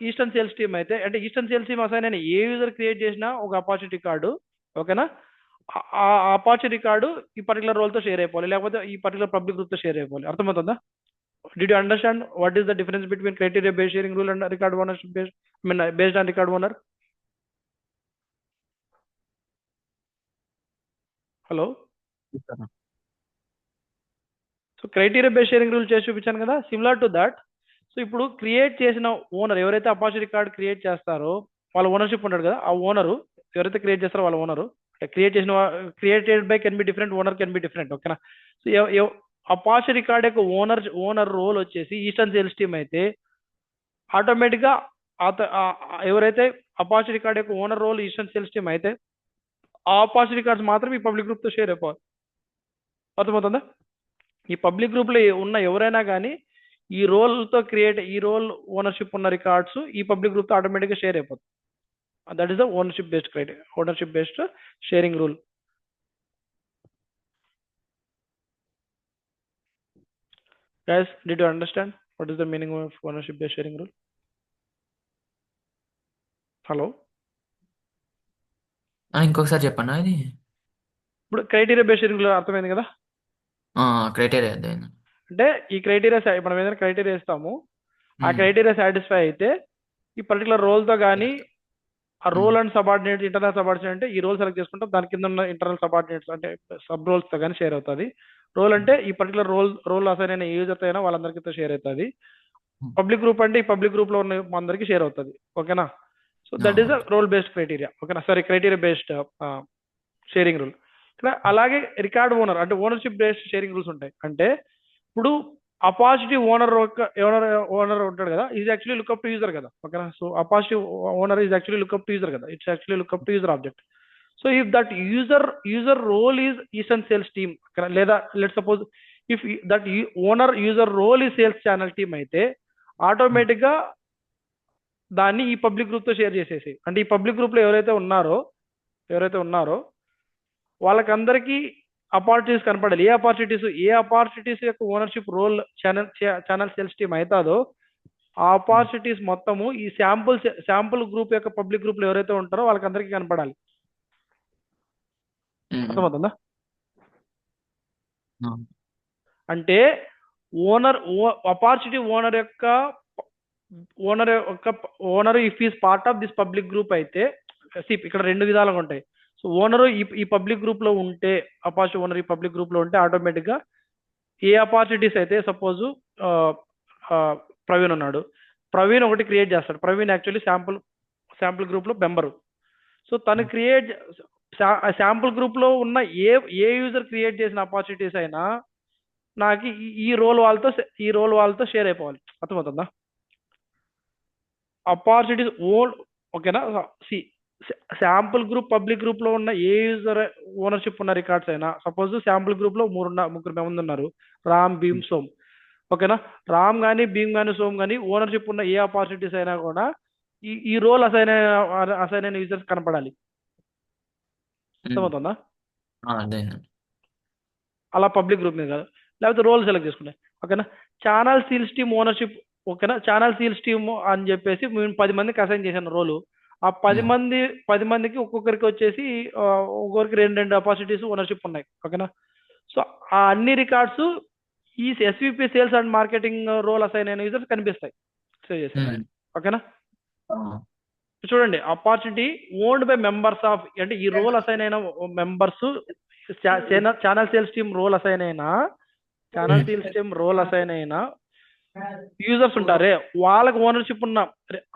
ఈస్టర్న్ సేల్స్ టీమ్ అయితే, అంటే ఈస్టర్న్ సేల్స్ టీమ్ అసైన్ అయిన ఏ యూజర్ క్రియేట్ చేసినా ఒక అపార్చీ రికార్డు, ఓకేనా, ఆ అపార్చీ రికార్డు ఈ పర్టికులర్ రోల్తో షేర్ అయిపోవాలి, లేకపోతే ఈ పర్టికులర్ పబ్లిక్ గ్రూప్తో షేర్ అయిపోవాలి. అర్థమవుతుందా? Did you understand what is the difference between criteria based sharing rule and record ownership based, based on record owner? Hello, so criteria based sharing rule చేసి చూపించాను కదా, similar to that. So ఇప్పుడు create చేసిన owner ఎవరైతే అపార్చీ record create చేస్తారో వాళ్ళ ownership ఉంటాడు కదా, ఆ ఓనరు ఎవరైతే క్రియేట్ చేస్తారో వాళ్ళ owner created by can be different, owner can be different, ఓకేనా. సో అపార్చీ రికార్డ్ యొక్క ఓనర్ రోల్ వచ్చేసి ఈస్టర్న్ సేల్స్ టీమ్ అయితే ఆటోమేటిక్గా ఎవరైతే అపార్చీ రికార్డ్ యొక్క owner role eastern sales team అయితే ఆ అపార్చీ రికార్డ్స్ మాత్రం ఈ పబ్లిక్ గ్రూప్తో షేర్ అయిపోవాలి. అర్థమవుతుందా? ఈ పబ్లిక్ గ్రూప్లో ఉన్న ఎవరైనా కానీ ఈ రోల్ ఓనర్షిప్ ఉన్న రికార్డ్స్ ఈ పబ్లిక్ గ్రూప్తో ఆటోమేటిక్గా షేర్ అయిపోతుంది. That is the ownership based criteria, ownership based sharing rule. Guys, did you understand what is the meaning of ownership based sharing rule? Hello, ఇంకొకసారి చెప్పండి ఇది. ఇప్పుడు క్రైటీరియా బేస్డ్ షేరింగ్ రూల్ అర్థమైంది కదా? Criteria అంటే ఈ క్రైటీరియా మనం ఏదైనా క్రైటీరియా ఇస్తాము, ఆ క్రైటీరియా సాటిస్ఫై అయితే ఈ పర్టికులర్ రోల్తో కానీ ఆ role and subordinate, internal subordinate అంటే ఈ రోల్ సెలెక్ట్ చేసుకుంటాం, దాని కింద ఉన్న ఇంటర్నల్ సబార్డినేట్స్ అంటే సబ్ రోల్స్తో కానీ షేర్ అవుతుంది. రోల్ అంటే ఈ పర్టికులర్ రోల్ అసైన్ అయిన యూజర్తో అయినా వాళ్ళందరికీ షేర్ అవుతుంది. పబ్లిక్ గ్రూప్ అంటే ఈ పబ్లిక్ గ్రూప్లో ఉన్న అందరికీ షేర్ అవుతుంది, ఓకేనా. So that is the role based criteria, ఓకేనా, sorry criteria based sharing rule. ఇక్కడ అలాగే రికార్డ్ ఓనర్ అంటే ఓనర్షిప్ బేస్డ్ షేరింగ్ రూల్స్ ఉంటాయి. అంటే ఇప్పుడు అపార్చునిటీ ఓనర్ ఉంటాడు కదా, is actually lookup to user కదా, ఓకేనా. So opportunity owner is actually lookup to user కదా, it's actually lookup to user object. So if that user role is eastern sales team, లేదా let suppose if that user role ఈ sales channel team అయితే ఆటోమేటిక్గా దాన్ని ఈ public గ్రూప్తో share చేసేసి, అంటే ఈ పబ్లిక్ గ్రూప్లో ఎవరైతే ఉన్నారో వాళ్ళకందరికీ అపార్చునిటీస్ కనపడాలి. ఏ అపార్చునిటీస్ యొక్క ownership role channel sales team అవుతుందో ఆ అపార్చునిటీస్ మొత్తము ఈ శాంపుల్ గ్రూప్ యొక్క పబ్లిక్ గ్రూప్లో ఎవరైతే ఉంటారో వాళ్ళకందరికీ కనపడాలి. అర్థమవుతుందా? అంటే opportunity owner if is part of this public group అయితే ఇక్కడ రెండు విధాలుగా ఉంటాయి. సో ఓనరు ఈ పబ్లిక్ గ్రూప్లో ఉంటే, అపార్చునిటీ ఓనర్ ఈ పబ్లిక్ గ్రూప్లో ఉంటే ఆటోమేటిక్గా ఏ అపార్చునిటీస్ అయితే సపోజ్ ప్రవీణ్ ఉన్నాడు, ప్రవీణ్ ఒకటి క్రియేట్ చేస్తాడు. ప్రవీణ్ యాక్చువల్లీ శాంపుల్ గ్రూప్లో మెంబరు. సో తను శాంపుల్ గ్రూప్లో ఉన్న ఏ యూజర్ క్రియేట్ చేసిన అపార్చునిటీస్ అయినా నాకు ఈ రోల్ వాళ్ళతో షేర్ అయిపోవాలి. అర్థమవుతుందా? అపార్చునిటీస్ ఓకేనా. శాంపుల్ గ్రూప్ పబ్లిక్ గ్రూప్లో ఉన్న ఏ యూజర్ ఓనర్షిప్ ఉన్న రికార్డ్స్ అయినా, సపోజ్ శాంపుల్ గ్రూప్లో ముగ్గురు మంది ఉన్నారు, రామ్, భీమ్, సోమ్, ఓకేనా. రామ్ కానీ భీమ్ కానీ సోమ్ కానీ ఓనర్షిప్ ఉన్న ఏ అపార్చునిటీస్ అయినా కూడా ఈ రోల్ అసైన్ అయిన యూజర్స్ కనపడాలి. అర్థమవుతుందా? అలా పబ్లిక్ గ్రూప్ మీద కాదు, లేకపోతే రోల్ సెలెక్ట్ చేసుకున్నాయి, ఓకేనా. ఛానల్ సేల్స్ టీమ్ ఓనర్షిప్, ఓకేనా. ఛానల్ సేల్స్ టీమ్ అని చెప్పేసి మేము 10 మందికి అసైన్ చేశాను రోలు. ఆ 10 మందికి ఒక్కొక్కరికి వచ్చేసి ఒక్కొక్కరికి 2 అపార్చునిటీస్ ఓనర్షిప్ ఉన్నాయి, ఓకేనా. సో ఆ అన్ని రికార్డ్స్ ఈ SVP sales and marketing role assign అయిన యూజర్స్ కనిపిస్తాయి, సేవ్ చేశాను, ఓకేనా. చూడండి, opportunity owned by members of, అంటే ఈ రోల్ అసైన్ అయిన members channel sales team role assign అయిన యూజర్స్ ఉంటారే వాళ్ళకి ఓనర్షిప్ ఉన్న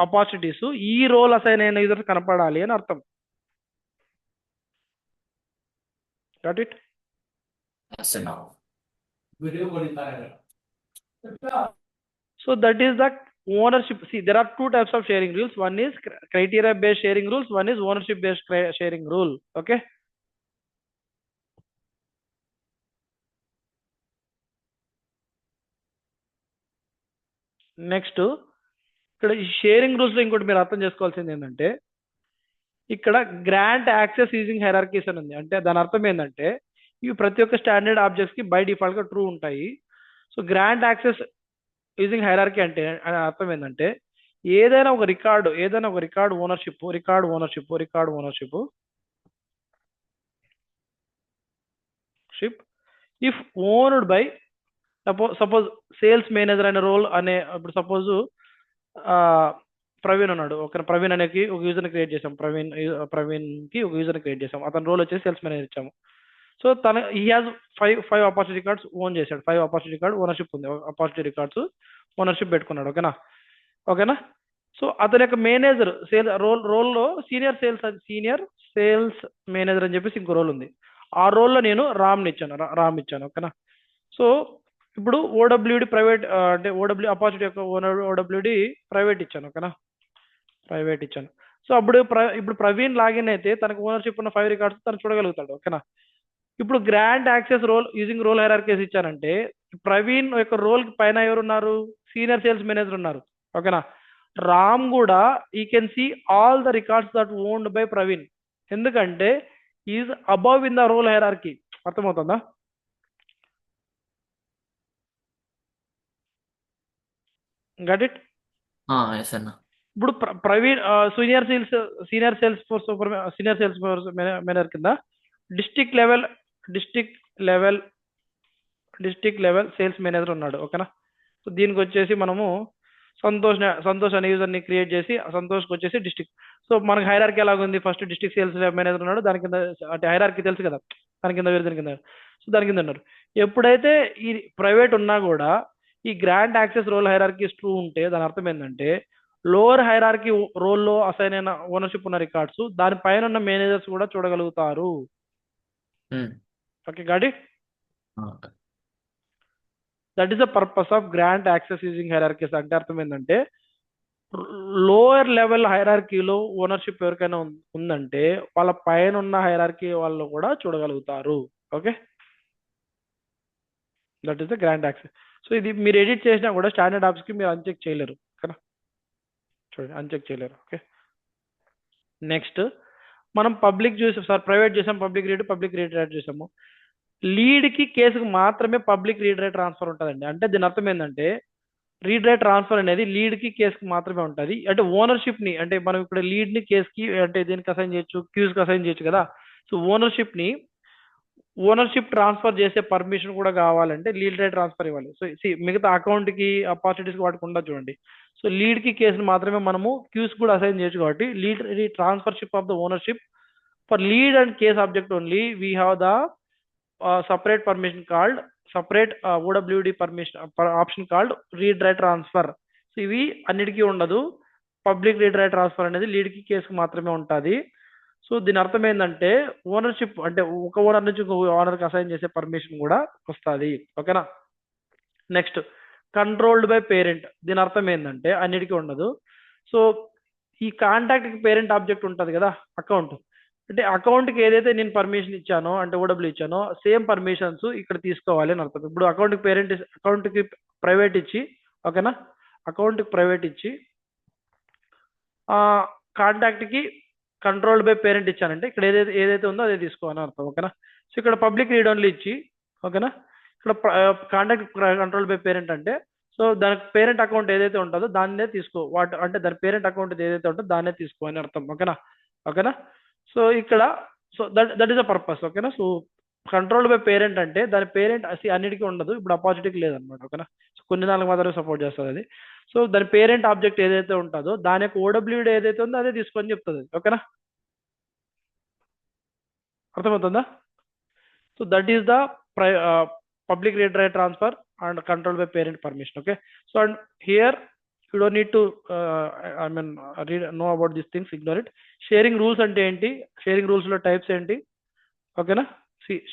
అపార్చునిటీస్ ఈ రోల్ అసైన్ అయిన యూజర్స్ కనపడాలి అని అర్థం. Got it? So that is the ownership. See, there are 2 types of sharing rules. One is criteria based sharing rules, one is ownership based sharing rule. Okay. Next ఇక్కడ ఈ sharing రూల్స్లో ఇంకోటి మీరు అర్థం చేసుకోవాల్సింది ఏంటంటే ఇక్కడ గ్రాంట్ యాక్సెస్ యూజింగ్ హైరార్కీస్ అని ఉంది. అంటే దాని అర్థం ఏంటంటే ఇవి ప్రతి ఒక్క స్టాండర్డ్ ఆబ్జెక్ట్స్కి బై డిఫాల్ట్గా ట్రూ ఉంటాయి. So grant access using hierarchy అంటే అర్థం ఏంటంటే ఏదైనా ఒక record ownership if owned by suppose sales manager అనే రోల్ అనే ఇప్పుడు సపోజ్ ప్రవీణ్ ఉన్నాడు. ఒక ప్రవీణ్ అనేకి ఒక యూజర్ని క్రియేట్ చేసాం. ప్రవీణ్కి ఒక యూజర్ని క్రియేట్ చేసాం. అతని రోల్ వచ్చేసి సేల్స్ మేనేజర్ ఇచ్చాము. సో తన he has five opportunity records own చేశాడు. 5 ఆపర్చునిటీ రికార్డ్ ఓనర్షిప్ ఉంది. ఆపర్చునిటీ రికార్డ్స్ ఓనర్షిప్ పెట్టుకున్నాడు. ఓకేనా. సో అతని యొక్క మేనేజర్ రోల్లో సీనియర్ సేల్స్ మేనేజర్ అని చెప్పేసి ఇంకో రోల్ ఉంది. ఆ రోల్లో నేను రామ్ ఇచ్చాను. ఓకేనా. సో ఇప్పుడు ఓడబ్ల్యూడి ప్రైవేట్ అంటే ఆపర్చునిటీ యొక్క ఓడబ్ల్యూడి ప్రైవేట్ ఇచ్చాను. ఓకేనా, ప్రైవేట్ ఇచ్చాను. సో ఇప్పుడు ప్రవీణ్ లాగిన్ అయితే తనకు ఓనర్షిప్ ఉన్న 5 రికార్డ్స్ తను చూడగలుగుతాడు. ఓకేనా. ఇప్పుడు grant access role using role hierarchies ఇచ్చానంటే ప్రవీణ్ యొక్క రోల్ పైన ఎవరున్నారు? సీనియర్ సేల్స్ మేనేజర్ ఉన్నారు. ఓకేనా. రామ్ కూడా he can see all the records that owned by Praveen. ఎందుకంటే is above in the role hierarchy. అర్థమవుతుందా? Got it? ఎస్ అన్న. ఇప్పుడు Praveen senior sales force manager కింద డిస్ట్రిక్ట్ లెవెల్ సేల్స్ మేనేజర్ ఉన్నాడు. ఓకేనా. సో దీనికి వచ్చేసి మనము సంతోష్ అనే యూజర్ని క్రియేట్ చేసి సంతోష్కి వచ్చేసి డిస్ట్రిక్ట్. సో మనకి హైరార్కీ ఎలాగుంది? ఫస్ట్ డిస్ట్రిక్ట్ సేల్స్ మేనేజర్ ఉన్నాడు. దాని కింద అంటే హైరార్కీ తెలుసు కదా, దాని కింద సో దాని కింద ఉన్నారు. ఎప్పుడైతే ఈ ప్రైవేట్ ఉన్నా కూడా ఈ grant access role hierarchies true ఉంటే దాని అర్థం ఏంటంటే లోవర్ హైరార్కీ రోల్లో అసైన్ అయిన ఓనర్షిప్ ఉన్న రికార్డ్స్ దానిపైన ఉన్న మేనేజర్స్ కూడా చూడగలుగుతారు. Okay, got it? That is the purpose of grant access using hierarchies. అంటే అర్థం ఏంటంటే లోయర్ లెవెల్ హైరార్కీలో ఓనర్షిప్ ఎవరికైనా ఉందంటే వాళ్ళ పైన ఉన్న హైరార్కీ వాళ్ళు కూడా చూడగలుగుతారు. Okay, that is the grant access. So ఇది మీరు ఎడిట్ చేసినా కూడా స్టాండర్డ్ యాప్స్కి మీరు అన్చెక్ చేయలేరు. ఓకేనా, చూడండి, అన్చెక్ చేయలేరు. ఓకే, నెక్స్ట్ మనం పబ్లిక్ చూసాం సార్, ప్రైవేట్ చేసాం, పబ్లిక్ రీడ్ రైట్ చేసాము. లీడ్కి కేసుకు మాత్రమే పబ్లిక్ రీడ్ రైట్ ట్రాన్స్ఫర్ ఉంటుందండి. అంటే దీని అర్థం ఏంటంటే రీడ్ రైట్ ట్రాన్స్ఫర్ అనేది లీడ్కి కేసుకి మాత్రమే ఉంటుంది. అంటే ఓనర్షిప్ని అంటే మనం ఇక్కడ లీడ్ని కేసుకి అంటే దీనికి అసైన్ చేయొచ్చు, క్యూస్కి అసైన్ చేయొచ్చు కదా. సో ఓనర్షిప్ ట్రాన్స్ఫర్ చేసే పర్మిషన్ కూడా కావాలంటే లీడ్ రైట్ ట్రాన్స్ఫర్ ఇవ్వాలి. సో మిగతా అకౌంట్కి ఆపర్చునిటీస్కి వాడకుండా చూడండి. సో లీడ్కి కేసుని మాత్రమే మనము క్యూస్ కూడా అసైన్ చేయొచ్చు. కాబట్టి lead transfership of the ownership for lead and case object only we have the separate permission called separate OWD permission option called read write transfer. So ఇవి అన్నిటికీ ఉండదు. పబ్లిక్ రీడ్ రైట్ ట్రాన్స్ఫర్ అనేది లీడ్కి కేసుకు మాత్రమే ఉంటుంది. So దీని అర్థం ఏంటంటే ఓనర్షిప్ అంటే ఒక ఓనర్ నుంచి ఇంకో ఓనర్కి అసైన్ చేసే పర్మిషన్ కూడా వస్తుంది. ఓకేనా. Next controlled by parent. దీని అర్థం ఏంటంటే అన్నిటికీ ఉండదు. సో ఈ కాంటాక్ట్కి పేరెంట్ ఆబ్జెక్ట్ ఉంటుంది కదా, అకౌంట్. అంటే అకౌంట్కి ఏదైతే నేను పర్మిషన్ ఇచ్చానో అంటే ఓడబ్ల్యూ ఇచ్చానో సేమ్ పర్మిషన్స్ ఇక్కడ తీసుకోవాలి అని అర్థం. ఇప్పుడు అకౌంట్కి ప్రైవేట్ ఇచ్చి, ఓకేనా, అకౌంట్కి ప్రైవేట్ ఇచ్చి కాంటాక్ట్కి కంట్రోల్డ్ బై పేరెంట్ ఇచ్చానంటే ఇక్కడ ఏదైతే ఉందో అదే తీసుకోవాలని అర్థం. ఓకేనా. సో ఇక్కడ పబ్లిక్ రీడ్ ఓన్లీ ఇచ్చి, ఓకేనా, ఇక్కడ కాంటాక్ట్ కంట్రోల్ బై పేరెంట్ అంటే సో దానికి పేరెంట్ అకౌంట్ ఏదైతే ఉంటుందో దాన్నే తీసుకో, అంటే దాని పేరెంట్ అకౌంట్ ఏదైతే ఉంటుందో దాన్నే తీసుకో అని అర్థం. ఓకేనా. సో ఇక్కడ so that is the purpose. ఓకేనా. సో కంట్రోల్ బై పేరెంట్ అంటే దాని పేరెంట్ అన్నిటికీ ఉండదు. ఇప్పుడు ఆపర్చునిటీకి లేదనమాట. ఓకేనా. సో కొన్ని దానికి మాత్రమే సపోర్ట్ చేస్తుంది అది. సో దాని పేరెంట్ ఆబ్జెక్ట్ ఏదైతే ఉంటుందో దాని యొక్క ఓడబ్ల్యూడీ ఏదైతే ఉందో అదే తీసుకొని చెప్తుంది. ఓకేనా, అర్థమవుతుందా? So that is the public read write transfer and control by parent permission. Okay. So and here you don't need to know about these things, ignore it. Sharing rules అంటే ఏంటి, షేరింగ్ రూల్స్లో టైప్స్ ఏంటి? ఓకేనా.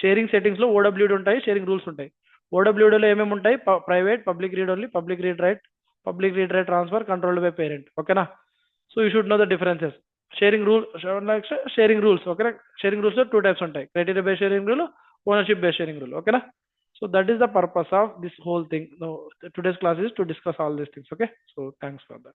Sharing సెట్టింగ్స్లో ఓడబ్ల్యూడీ ఉంటాయి, sharing rules ఉంటాయి. ఓడబ్ల్యూడీలో ఏమేమి ఉంటాయి? Private, public read only, public read write transfer, controlled by parent. ఓకేనా. So you should know the differences. Sharing rules. ఓకేనా. షేరింగ్ రూల్స్లో 2 టైప్స్ ఉంటాయి, criteria based sharing rule, ownership based sharing rule. ఓకేనా. So that is the purpose of this whole thing. No, today's class is to discuss all these things. Okay. So thanks for that.